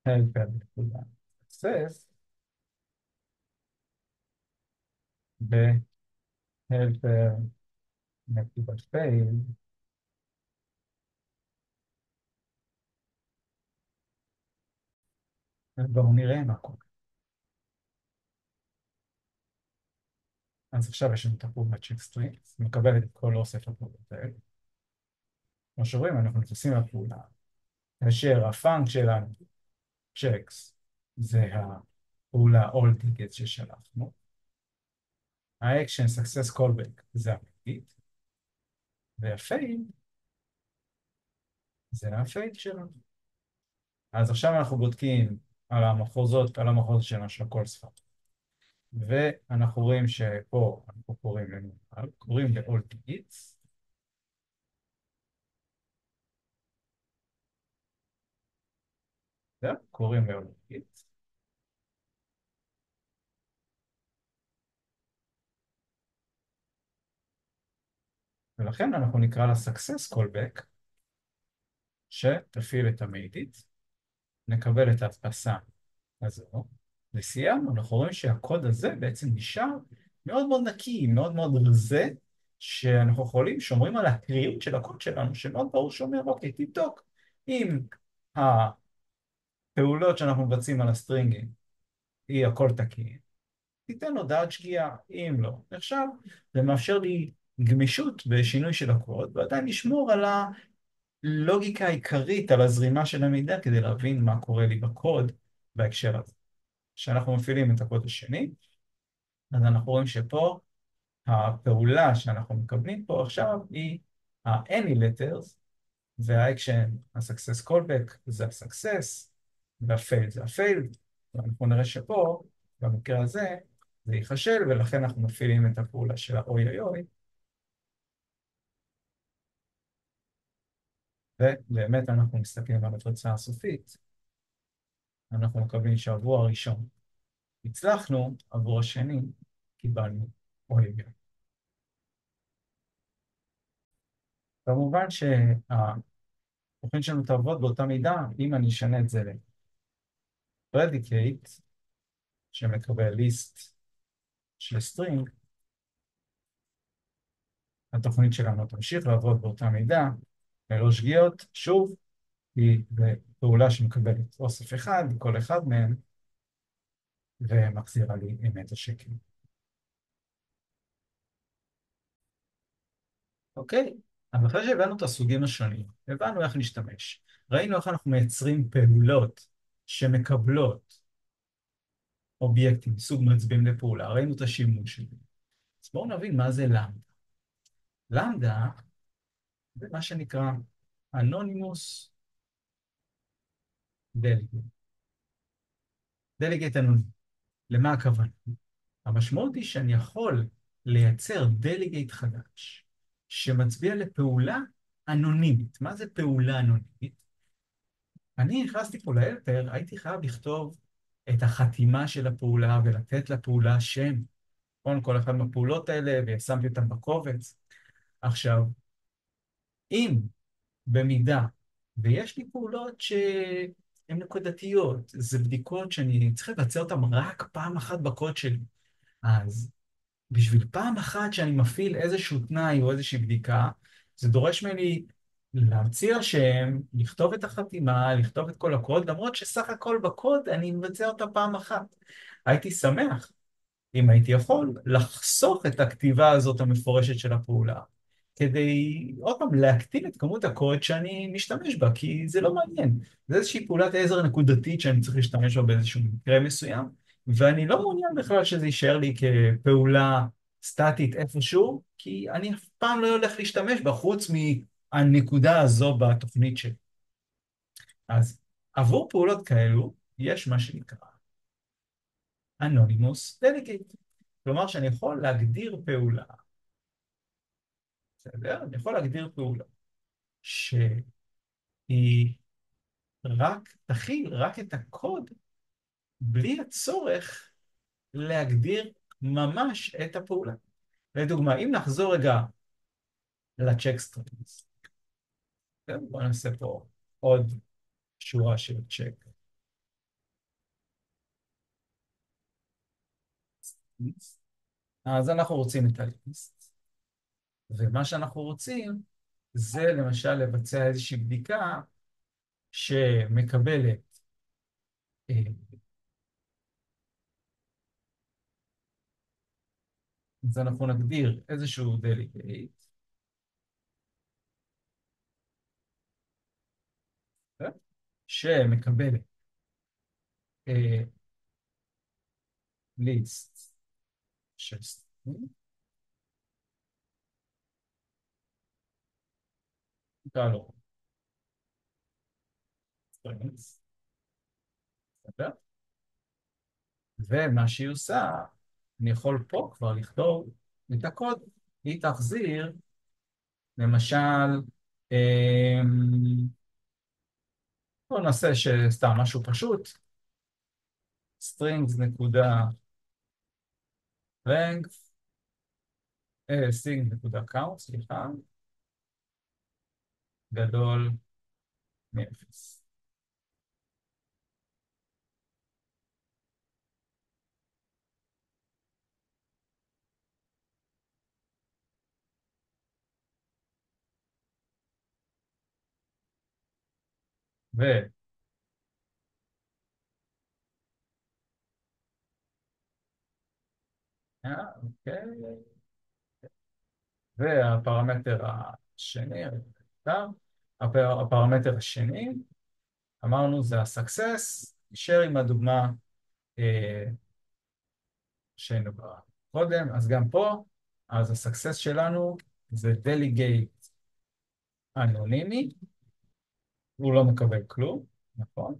helper נקודה success, ב-helper נקודה fail, ובואו נראה מה קורה. אז עכשיו יש לנו את הפעולה check strings, מקבלת את כל אוסף הפעולות האלה. כמו שרואים, אנחנו נכנסים לפעולה, כאשר הפאנק שלנו, checks, זה הפעולה all tickets ששלחנו, האקשן success callback זה המיידית, והפייל זה הפייל שלנו. אז עכשיו אנחנו בודקים על המחוזות שלנו של כל שפה. ואנחנו רואים שפה אנחנו קוראים ל-all digits, זהו, קוראים לאובייקט, ולכן אנחנו נקרא לה success callback, שתפעיל את המיידית, נקבל את ההדפסה הזו, וסיימנו. אנחנו רואים שהקוד הזה בעצם נשאר מאוד מאוד נקי, מאוד מאוד רזה, שאנחנו יכולים, שומרים על הקריאות של הקוד שלנו, שמאוד ברור שאומר, אוקיי, תבדוק אם הפעולות שאנחנו מבצעים על הסטרינגים היא הכל תקין, תיתן הודעת שגיאה, אם לא. עכשיו, זה מאפשר לי גמישות בשינוי של הקוד, ועדיין לשמור על הלוגיקה העיקרית, על הזרימה של המידע, כדי להבין מה קורה לי בקוד בהקשר הזה. כשאנחנו מפעילים את הקוד השני, אז אנחנו רואים שפה הפעולה שאנחנו מקבלים פה עכשיו היא ה-any letters, וה-action, ה-success callback זה ה-success, וה-fail זה ה-failed, ואנחנו נראה שפה, במקרה הזה, זה ייחשל, ולכן אנחנו מפעילים את הפעולה של האוי אוי אוי, ובאמת אנחנו מסתכלים על התוצאה הסופית, אנחנו מקבלים שעבור הראשון הצלחנו, עבור השני קיבלנו אוי אוי אוי. כמובן שהתוכנית שלנו תעבוד באותה מידה, אם אני אשנה את זה ל-predicate, שמקבל ליסט של string, התוכנית שלנו תמשיך לעבוד באותה מידה, ללא שגיאות, שוב, היא בפעולה שמקבלת אוסף אחד, כל אחד מהם, ומחזירה לי אמת השקל. אוקיי, אז אחרי שהבנו את הסוגים השונים, הבנו איך להשתמש. ראינו איך אנחנו מייצרים פעולות שמקבלות אובייקטים, סוג מצביעים לפעולה, ראינו את השימוש שלי. אז בואו נבין מה זה למדה. למדה זה מה שנקרא אנונימוס דליגייט. דליגייט אנונימי. למה הכוונה? המשמעות היא שאני יכול לייצר דליגייט חדש שמצביע לפעולה אנונימית. מה זה פעולה אנונימית? אני נכנסתי פה להלפר, הייתי חייב לכתוב את החתימה של הפעולה ולתת לפעולה שם. כל אחד מהפעולות האלה, ושמתי אותן בקובץ. עכשיו, אם במידה ויש לי פעולות שהן נקודתיות, זה בדיקות שאני צריך לבצע אותן רק פעם אחת בקוד שלי. אז בשביל פעם אחת שאני מפעיל איזשהו תנאי או איזושהי בדיקה, זה דורש ממני להמציא השם, לכתוב את החתימה, לכתוב את כל הקוד, למרות שסך הכל בקוד אני מבצע אותה פעם אחת. הייתי שמח אם הייתי יכול לחסוך את הכתיבה הזאת המפורשת של הפעולה, כדי עוד פעם להקטין את כמות הקוד שאני משתמש בה, כי זה לא מעניין. זה איזושהי פעולת עזר נקודתית שאני צריך להשתמש בה באיזשהו מקרה מסוים, ואני לא מעוניין בכלל שזה יישאר לי כפעולה סטטית איפשהו, כי אני אף פעם לא הולך להשתמש בה חוץ מהנקודה הזו בתוכנית שלי. אז עבור פעולות כאלו יש מה שנקרא Anonymous Delegate. כלומר שאני יכול להגדיר פעולה, בסדר? אני יכול להגדיר פעולה שהיא רק תכיל רק את הקוד בלי הצורך להגדיר ממש את הפעולה. לדוגמה, אם נחזור רגע ל-check strings, בואו נעשה פה עוד שורה של check. אז אנחנו רוצים את הליסט, ומה שאנחנו רוצים זה למשל לבצע איזושהי בדיקה שמקבלת אז אנחנו נגדיר איזשהו delegate, שמקבלת ליסט של string, נקרא לו strings, בסדר? ומה שהיא עושה, אני יכול פה כבר לכתוב את הקוד, היא תחזיר, למשל, אמ, בואו נעשה שסתם משהו פשוט, strings נקודה length, string נקודה count, סליחה, גדול מאפס. ו... אוקיי. והפרמטר השני, הפרמטר השני, אמרנו זה ה-success, נשאר עם הדוגמה אה, שהיינו בה קודם, אז גם פה, אז ה-success שלנו זה delegate אנונימי, הוא לא מקבל כלום, נכון?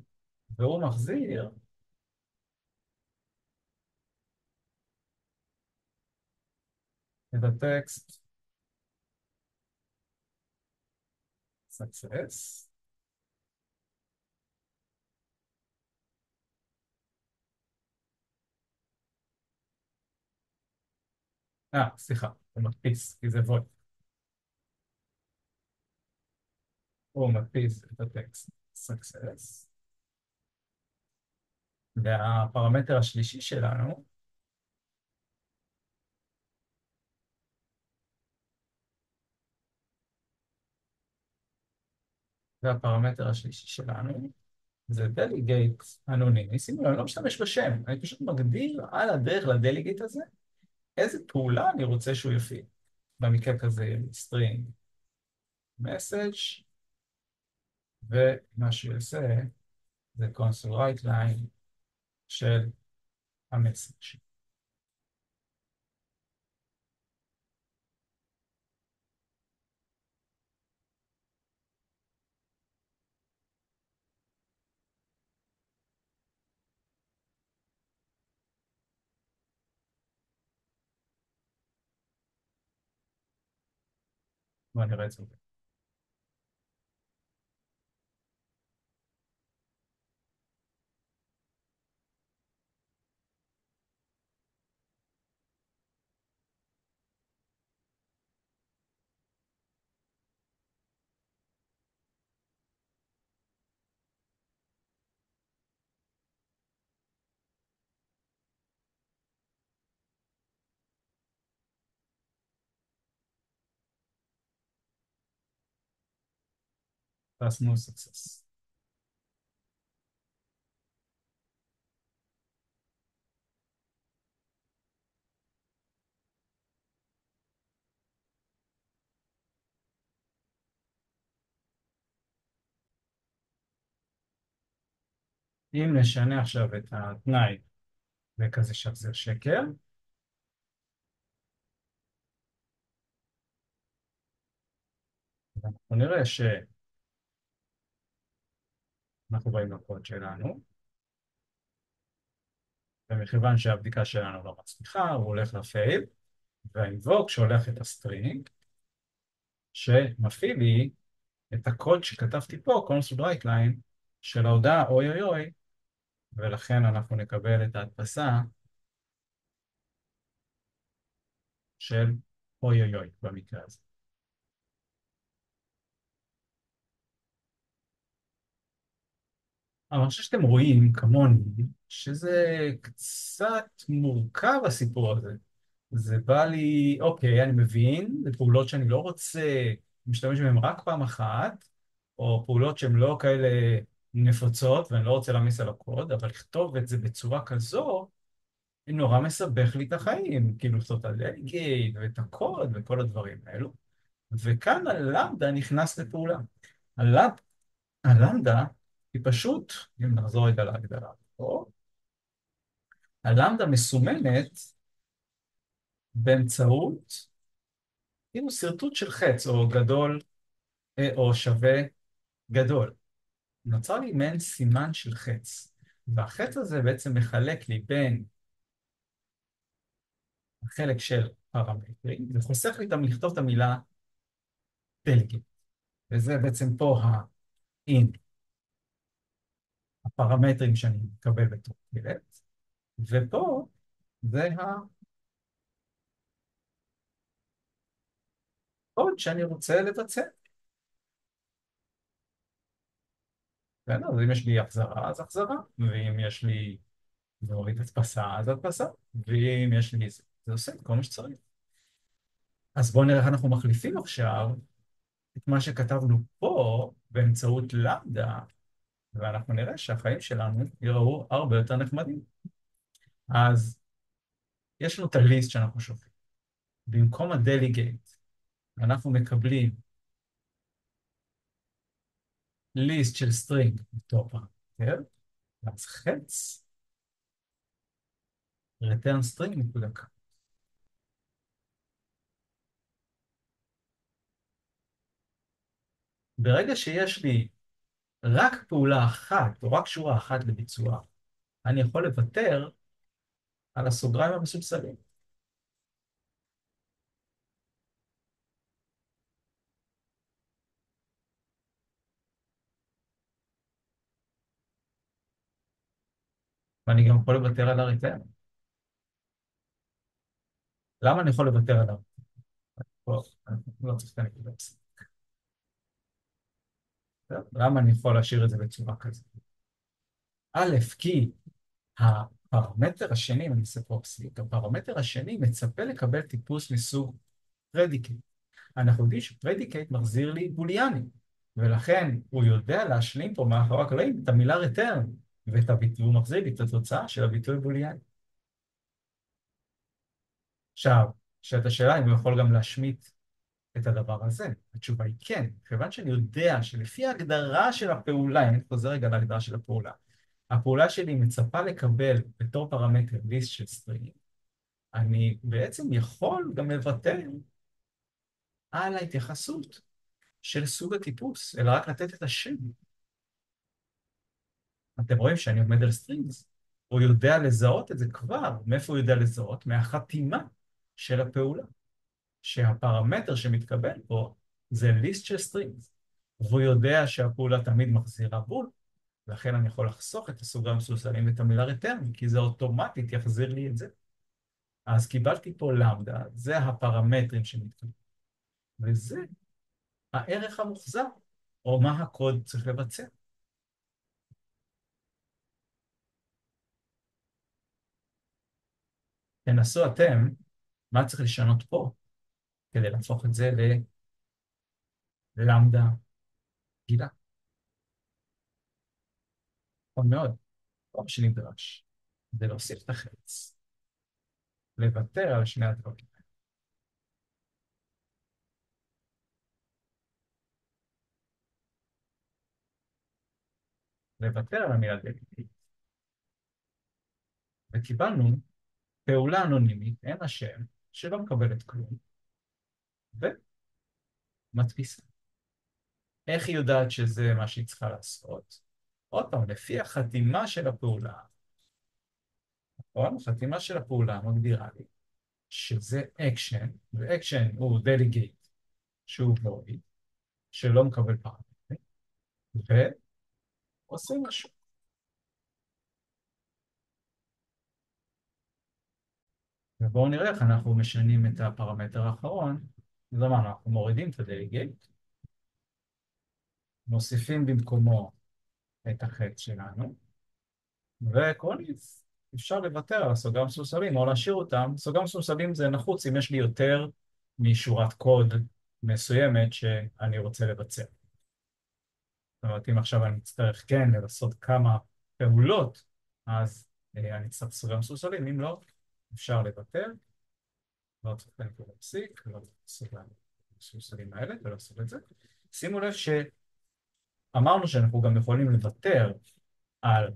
והוא מחזיר את הטקסט success. סליחה, הוא מדפיס, כי זה void. הוא מדפיס את הטקסט success. והפרמטר השלישי שלנו, זה delegate אנונימי. שימו לב, אני לא משתמש בשם, אני פשוט מגדיר על הדרך לדליגייט הזה איזה פעולה אני רוצה שהוא יפעיל. במקרה כזה string message, ומה שהוא יעשה זה console write line של המסאג'. בואו נראה את זה. תעשנו success. אם נשנה עכשיו את התנאי וכזה שחזר שקר, אנחנו נראה שאנחנו רואים לקוד שלנו, ומכיוון שהבדיקה שלנו לא מצליחה, הוא הולך לפייל, והאינבוק שולח את הסטרינג, שמפעיל לי את הקוד שכתבתי פה, console write line, של ההודעה אוי אוי אוי, ולכן אנחנו נקבל את ההדפסה של אוי אוי אוי במקרה הזה. אבל אני חושב שאתם רואים, כמוני, שזה קצת מורכב הסיפור הזה. זה בא לי, אוקיי, אני מבין, זה פעולות שאני לא רוצה להשתמש בהן רק פעם אחת, או פעולות שהן לא כאלה נפוצות, ואני לא רוצה להעמיס על הקוד, אבל לכתוב את זה בצורה כזו, נורא מסבך לי את החיים, כאילו לכתוב את הדלגייט ואת הקוד וכל הדברים האלו. וכאן הלמדה נכנס לפעולה. הלמ- הלמדה היא פשוט, אם נחזור רגע להגדרה פה, הלמדה מסומנת באמצעות, כאילו שרטוט של חץ, או גדול, או שווה גדול. נוצר לי מעין סימן של חץ, והחץ הזה בעצם מחלק לי בין החלק של פרמטרים, וחוסך לי גם לכתוב את המילה delegate. וזה בעצם פה ה-in. הפרמטרים שאני מקבל בתור קלט, ופה זה הקוד שאני רוצה לבצע. בסדר? אז אם יש לי החזרה, אז החזרה, ואם יש לי להוריד הדפסה, אז הדפסה, ואם יש לי זה עושה את כל מה שצריך. אז בואו נראה איך אנחנו מחליפים עכשיו את מה שכתבנו פה באמצעות למדה, ואנחנו נראה שהחיים שלנו יראו הרבה יותר נחמדים. אז יש לנו את הליסט שאנחנו שופטים. במקום הדליגייט, אנחנו מקבלים ליסט של סטרינג בתור פרמטר, אז חץ, return string נקודה כמה. ברגע שיש לי רק פעולה אחת, או רק שורה אחת לביצוע, אני יכול לוותר על הסוגריים המסובסדים. ואני גם יכול לוותר על ה-return. למה אני יכול לוותר עליו? פה, אני לא צריך את הנקודה בסדר. למה אני יכול להשאיר את זה בצורה כזאת? א', כי הפרמטר השני, אם אני אעשה פרופסיק, הפרמטר השני מצפה לקבל טיפוס מסוג פרדיקט. אנחנו יודעים שפרדיקט מחזיר לי בוליאנים, ולכן הוא יודע להשלים פה מאחורי הקלעים את המילה return, והוא מחזיר לי את התוצאה של הביטוי בוליאני. עכשיו, שאלת השאלה אם הוא יכול גם להשמיט את הדבר הזה. התשובה היא כן, כיוון שאני יודע שלפי ההגדרה של הפעולה, אם אני חוזר רגע להגדרה של הפעולה, הפעולה שלי מצפה לקבל בתור פרמטר ליסט של סטרינג, אני בעצם יכול גם לוותר על ההתייחסות של סוג הטיפוס, אלא רק לתת את השם. אתם רואים שאני עומד על סטרינגס. הוא יודע לזהות את זה כבר. מאיפה הוא יודע לזהות? מהחתימה של הפעולה. שהפרמטר שמתקבל פה זה ליסט של סטרינגס. והוא יודע שהפעולה תמיד מחזירה בול, ולכן אני יכול לחסוך את הסוגריים המסוסלים ואת המילה return, כי זה אוטומטית יחזיר לי את זה. אז קיבלתי פה למדה, זה הפרמטרים שמתקבלים. וזה הערך המוחזר, או מה הקוד צריך לבצע. תנסו אתם, מה צריך לשנות פה, כדי להפוך את זה ללמדה גילה. נכון מאוד, כל מה שנדרש, זה להוסיף את החץ, לוותר על שני הדברים, לוותר על המילה דלית, וקיבלנו פעולה אנונימית, אין השם, שלא מקבלת כלום, ומדפיסה. איך היא יודעת שזה מה שהיא צריכה לעשות? עוד פעם, לפי החתימה של הפעולה, נכון? החתימה של הפעולה מגדירה לי שזה אקשן, ואקשן הוא דליגייט, שהוא void, שלא מקבל פרמטרים, ועושה משהו. ובואו נראה איך אנחנו משנים את הפרמטר האחרון. זאת אומרת, אנחנו מורידים את הדליגייט, מוסיפים במקומו את החץ שלנו, ועקרונית אפשר לוותר על הסוגריים המסוסלים או להשאיר אותם. סוגריים המסוסלים זה נחוץ אם יש לי יותר משורת קוד מסוימת שאני רוצה לבצע. זאת אומרת, אם עכשיו אני אצטרך כן לעשות כמה פעולות, אז אני אצטרך סוגריים המסוסלים, אם לא, אפשר לוותר. לא צריך לנקודה פסיק, לא צריך סוגריים המסוסלים האלה ולעשות את זה. שימו לב שאמרנו שאנחנו גם יכולים לוותר על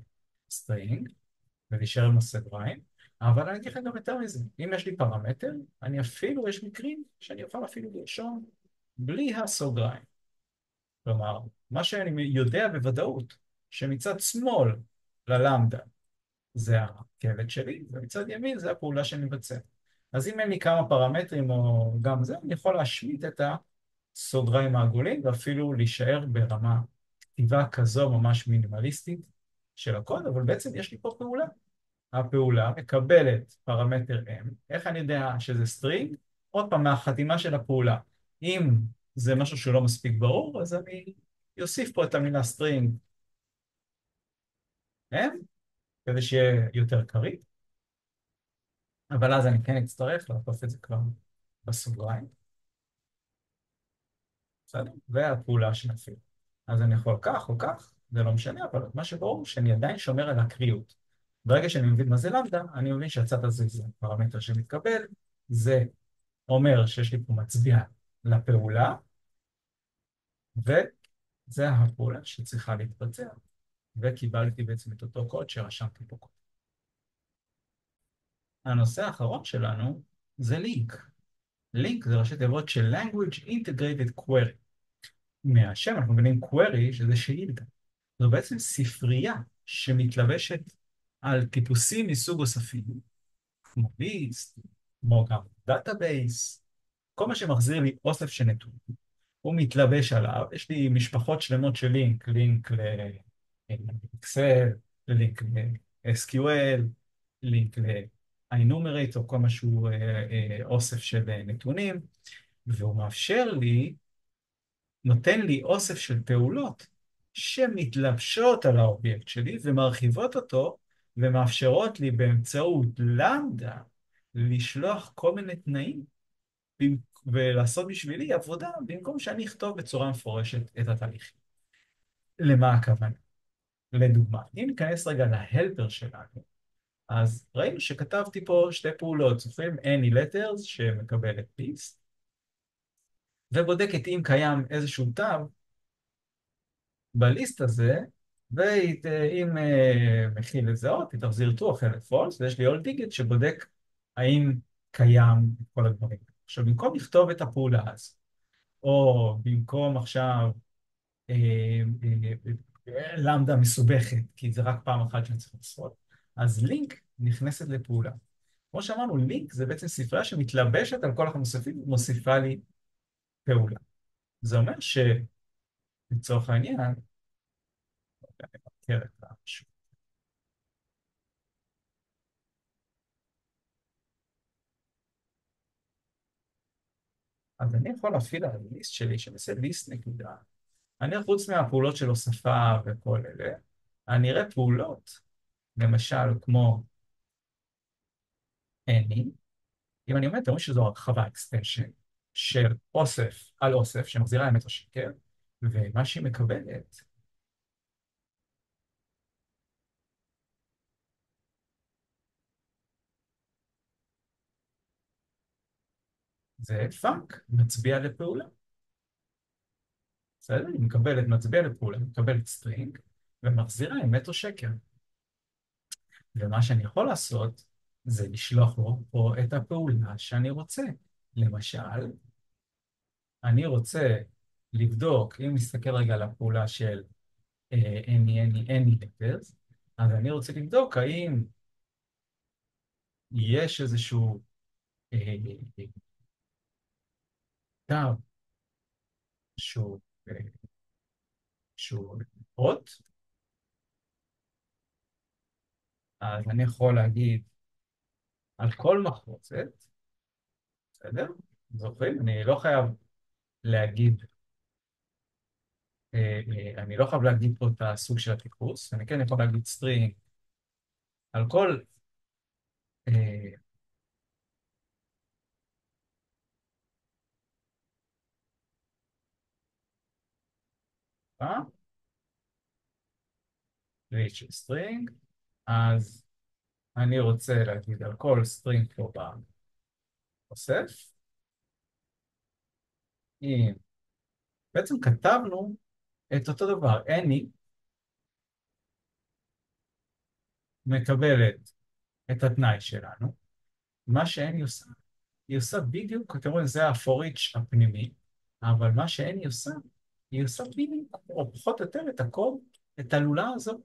סטרינג, ולהישאר עם הסוגריים, אבל אני אגיד לכם גם יותר מזה. אם יש לי פרמטר, אני אפילו, יש מקרים שאני יכול אפילו לרשום בלי הסוגריים. כלומר, מה שאני יודע בוודאות, שמצד שמאל ללמדה זה הכבד שלי, ומצד ימין זה הפעולה שאני מבצע. אז אם אין לי כמה פרמטרים או גם זה, אני יכול להשמיט את הסוגריים העגולים, ואפילו להישאר ברמה כתיבה כזו ממש מינימליסטית, של הקוד, אבל בעצם יש לי פה פעולה. הפעולה מקבלת פרמטר M. איך אני יודע שזה סטרינג? עוד פעם, מהחתימה של הפעולה. אם זה משהו שהוא לא מספיק ברור, אז אני אוסיף פה את המילה סטרינג M, כדי שיהיה יותר קריא, אבל אז אני כן אצטרך לעטוף את זה כבר בסוגריים, בסדר? והפעולה שנפעיל. אז אני יכול כך או כך, זה לא משנה, אבל מה שברור שאני עדיין שומר על הקריאות. ברגע שאני מבין מה זה למדה, אני מבין שהצד הזה זה פרמטר שמתקבל, זה אומר שיש לי פה מצביע לפעולה, וזה הפעולה שצריכה להתבצע, וקיבלתי בעצם את אותו קוד שרשמתי פה קוד. הנושא האחרון שלנו זה לינק. לינק זה ראשי תיבות של Language Integrated Query. מהשם אנחנו מבינים query שזה שאילתה. זו בעצם ספרייה שמתלבשת על טיפוסים מסוג אוספים, כמו ליסט, כמו גם דאטאבייס, כל מה שמחזיר לי אוסף של נתונים. הוא מתלבש עליו, יש לי משפחות שלמות של לינק, לינק לאקסל, לינק ל-SQL, לינק ל-Enumerate, כל מה שהוא אוסף של נתונים, והוא מאפשר לי, נותן לי אוסף של פעולות שמתלבשות על האובייקט שלי ומרחיבות אותו ומאפשרות לי באמצעות למדה לשלוח כל מיני תנאים ולעשות בשבילי עבודה במקום שאני אכתוב בצורה מפורשת את התהליכים. למה הכוונה? לדוגמה, אם ניכנס רגע להלפר שלנו, אז ראינו שכתבתי פה שתי פעולות, זוכרים any letters שמקבלת piece, ובודקת אם קיים איזשהו תו בליסט הזה, ואם מכיל לזהות, היא תחזיר true או אחרת false, ויש לי all ticket שבודק האם קיים את כל הדברים. עכשיו, במקום לכתוב את הפעולה הזו, או במקום עכשיו למדה מסובכת, כי זה רק פעם אחת שאני צריך לעשות, אז לינק נכנסת לפעולה. כמו שאמרנו, לינק זה בעצם ספרייה שמתלבשת על כל המוספים ומוסיפה לי פעולה. זה אומר שלצורך העניין, אני מכיר את המשהו. אז אני יכול להפעיל על הליסט שלי, שנעשה ליסט נקודה. אני חוץ מהפעולות של הוספה וכל אלה, אני אראה פעולות, למשל כמו any, אם אני אומר, אתם רואים שזו הרחבה extension של אוסף על אוסף, שמחזירה אמת או שקר, ומה שהיא מקבלת, זה פאק, מצביע לפעולה. בסדר? היא מקבלת, מצביע לפעולה, מקבלת סטרינג, ומחזירה אמת או שקר. ומה שאני יכול לעשות, זה לשלוח לו פה את הפעולה שאני רוצה. למשל, אני רוצה לבדוק, אם נסתכל רגע על הפעולה של any letters, אז אני רוצה לבדוק האם יש איזשהו אה, תו שהוא, אה, שהוא אות, אז אני יכול להגיד על כל מחרוזת, בסדר? זוכרים? אני לא חייב להגיד, אני לא חייב להגיד פה את הסוג של הטיפוס, אני כן יכול להגיד סטרינג על כל אה, reach string, אז אני רוצה להגיד על כל סטרינג פה באוסף, אם בעצם כתבנו את אותו דבר, any מקבלת את התנאי שלנו, מה שאני עושה, היא עושה בדיוק, אתם רואים, זה ה-for each הפנימי, אבל מה שאני עושה, היא עושה בדיוק, או פחות או יותר את הקוד, את הלולה הזו.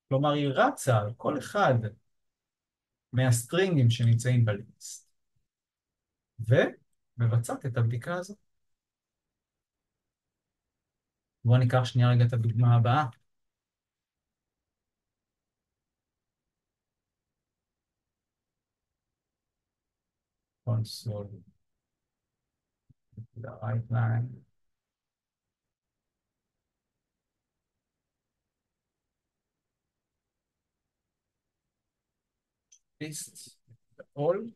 כלומר, היא רצה על כל אחד מהסטרינגים שנמצאים בליסט, ומבצעת את הבדיקה הזו. בואו ניקח שנייה רגע את הדוגמה הבאה. קונסול, right line, list, all,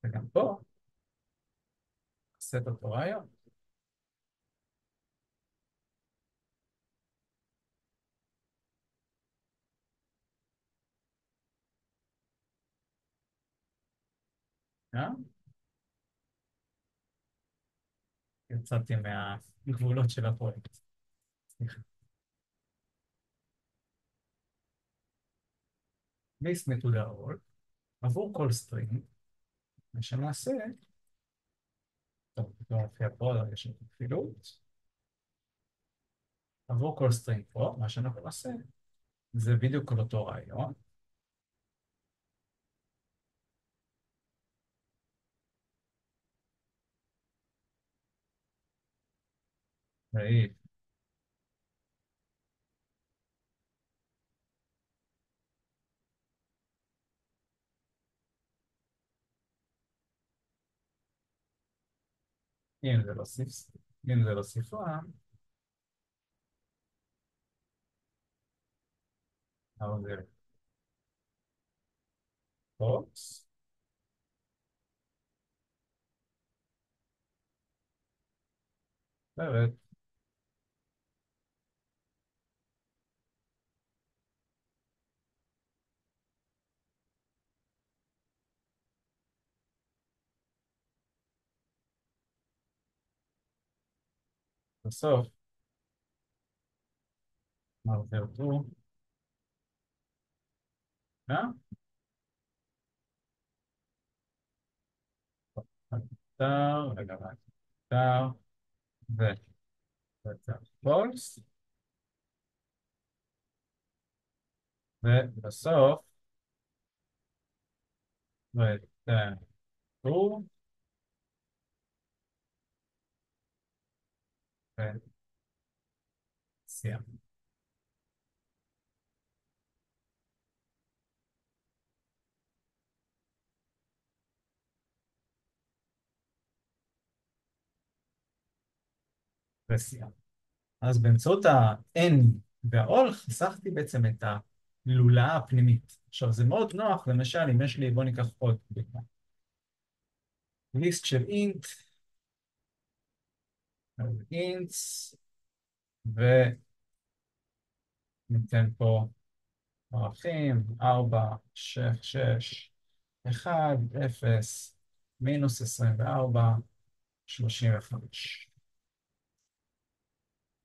וגם פה, עושה את אותו רעיון. אה? יצאתי מהגבולות של הפרויקט. סליחה. list נקודה all, עבור כל סטרינג, מה שנעשה, טוב, לא מופיע פה, אבל יש לנו כפילות, עבור כל סטרינג פה, מה שאנחנו נעשה, זה בדיוק על אותו רעיון. והיא, אם זה לא ספרה, אם זה לא ספרה, אבל זה בוקס, אחרת, בסוף, מרבר טו, אה? אתר, רגע, אתר, ואתר פולס, ובסוף, ואתר טו, וסיימנו. וסיימנו. אז באמצעות ה-N וה-all חסכתי בעצם את הלולאה הפנימית. עכשיו זה מאוד נוח, למשל אם יש לי, בוא ניקח עוד דוגמה. ליסט של אינט, אינטס, וניתן פה ערכים, 4, 6, 6, 1, 0, מינוס 24, 35.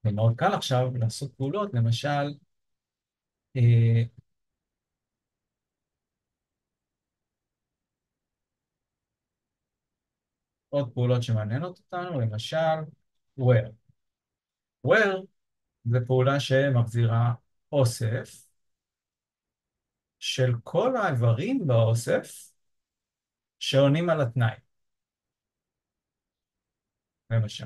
זה מאוד קל עכשיו לעשות פעולות, למשל, אה, עוד פעולות שמעניינות אותנו, למשל, where. where זה פעולה שמחזירה אוסף של כל האיברים באוסף שעונים על התנאי. למשל,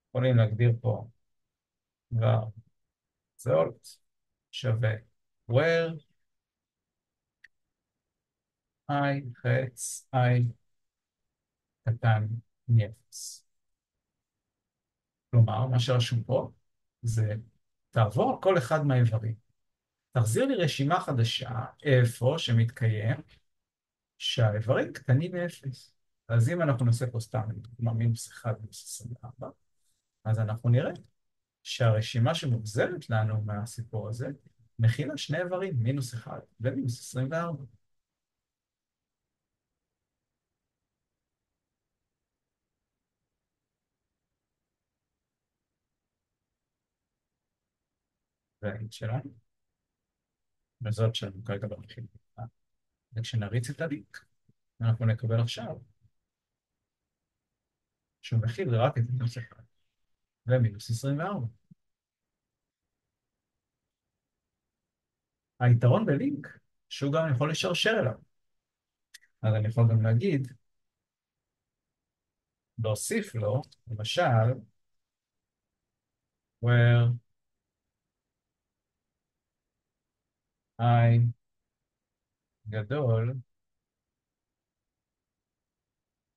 יכולים להגדיר פה דבר זאת שווה where i חץ i קטן מאפס. כלומר, מה שרשום פה זה תעבור על כל אחד מהאיברים. תחזיר לי רשימה חדשה איפה שמתקיים שהאיברים קטנים מאפס. אז אם אנחנו נעשה פה סתם, כלומר מינוס 1 מינוס 24, אז אנחנו נראה שהרשימה שמוגזרת לנו מהסיפור הזה מכילה שני איברים, מינוס 1 ומינוס 24. והאינט שלנו, וזאת שלנו כרגע במכיל. וכשנריץ את הלינק, אנחנו נקבל עכשיו שהוא מכיל רק את מינוס 1 ומינוס 24. היתרון בלינק שהוא גם יכול לשרשר אליו. אז אני יכול גם להגיד, להוסיף לו, למשל, where I גדול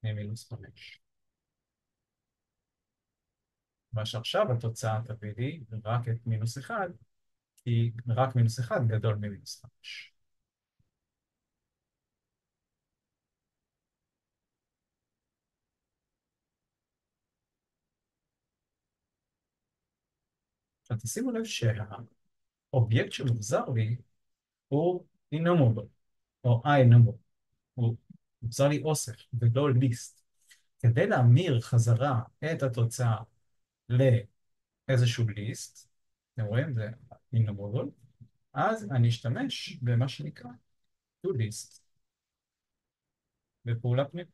ממינוס 5. מה שעכשיו התוצאה תביא לי רק את מינוס 1, כי רק מינוס 1 גדול ממינוס 5. עכשיו תשימו לב שהאובייקט שמוחזר לי הוא enumerable, או I-enumerable, הוא מוחזר לי אוסף ולא ליסט. כדי להמיר חזרה את התוצאה לאיזשהו ליסט, אתם רואים? זה enumerable, אז אני אשתמש במה שנקרא to list, בפעולה פנימית,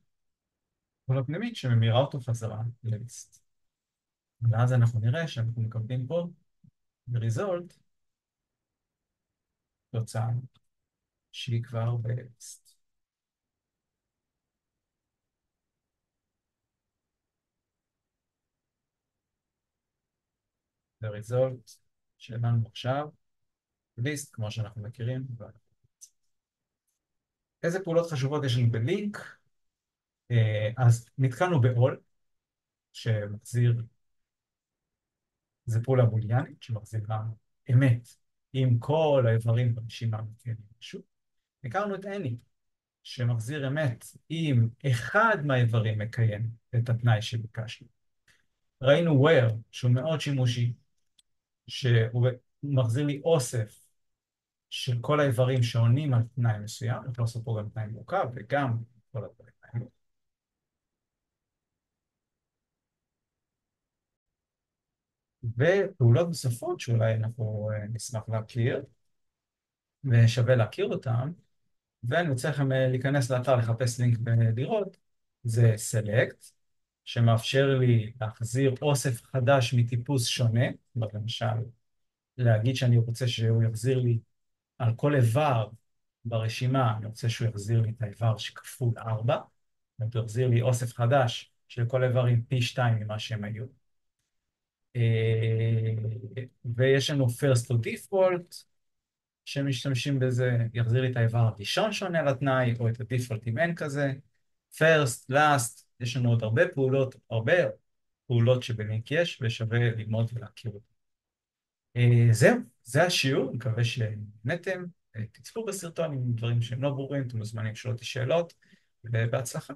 פעולה פנימית שממירה אותו חזרה לליסט. ואז אנחנו נראה שאנחנו מקבלים פה ב-result תוצאה שהיא כבר בליסט. ב-result שלנו עכשיו, ליסט כמו שאנחנו מכירים. איזה פעולות חשובות יש לנו בלינק? אז נתקלנו ב-all, שמחזיר, זה פעולה בוליאנית, שמחזירה אמת עם כל האיברים ברשימה מקיימים משהו. הכרנו את any, שמחזיר אמת אם אחד מהאיברים מקיים את התנאי שביקשנו. ראינו where, שהוא מאוד שימושי, שהוא מחזיר לי אוסף של כל האיברים שעונים על תנאי מסוים, אפשר לעשות פה גם תנאי מורכב וגם כל הדברים האלה. ופעולות נוספות שאולי אנחנו נשמח להכיר, ושווה להכיר אותן, ואני רוצה לכם להיכנס לאתר לחפש לינק ולראות, זה select, שמאפשר לי להחזיר אוסף חדש מטיפוס שונה, למשל, להגיד שאני רוצה שהוא יחזיר לי על כל איבר ברשימה, אני רוצה שהוא יחזיר לי את האיבר שכפול 4, הוא יחזיר לי אוסף חדש של כל איברים פי 2 ממה שהם היו. ויש לנו first to default, שמשתמשים בזה, יחזיר לי את האיבר הראשון שונה לתנאי, או את הדיפולט אם אין כזה. first, last, יש לנו עוד הרבה פעולות שבלינק יש, ושווה ללמוד ולהכיר אותן. זהו, זה השיעור, מקווה שנהנתם. תצפו בסרטון עם דברים שהם לא ברורים, אתם מוזמנים לשאול אותי שאלות, ובהצלחה.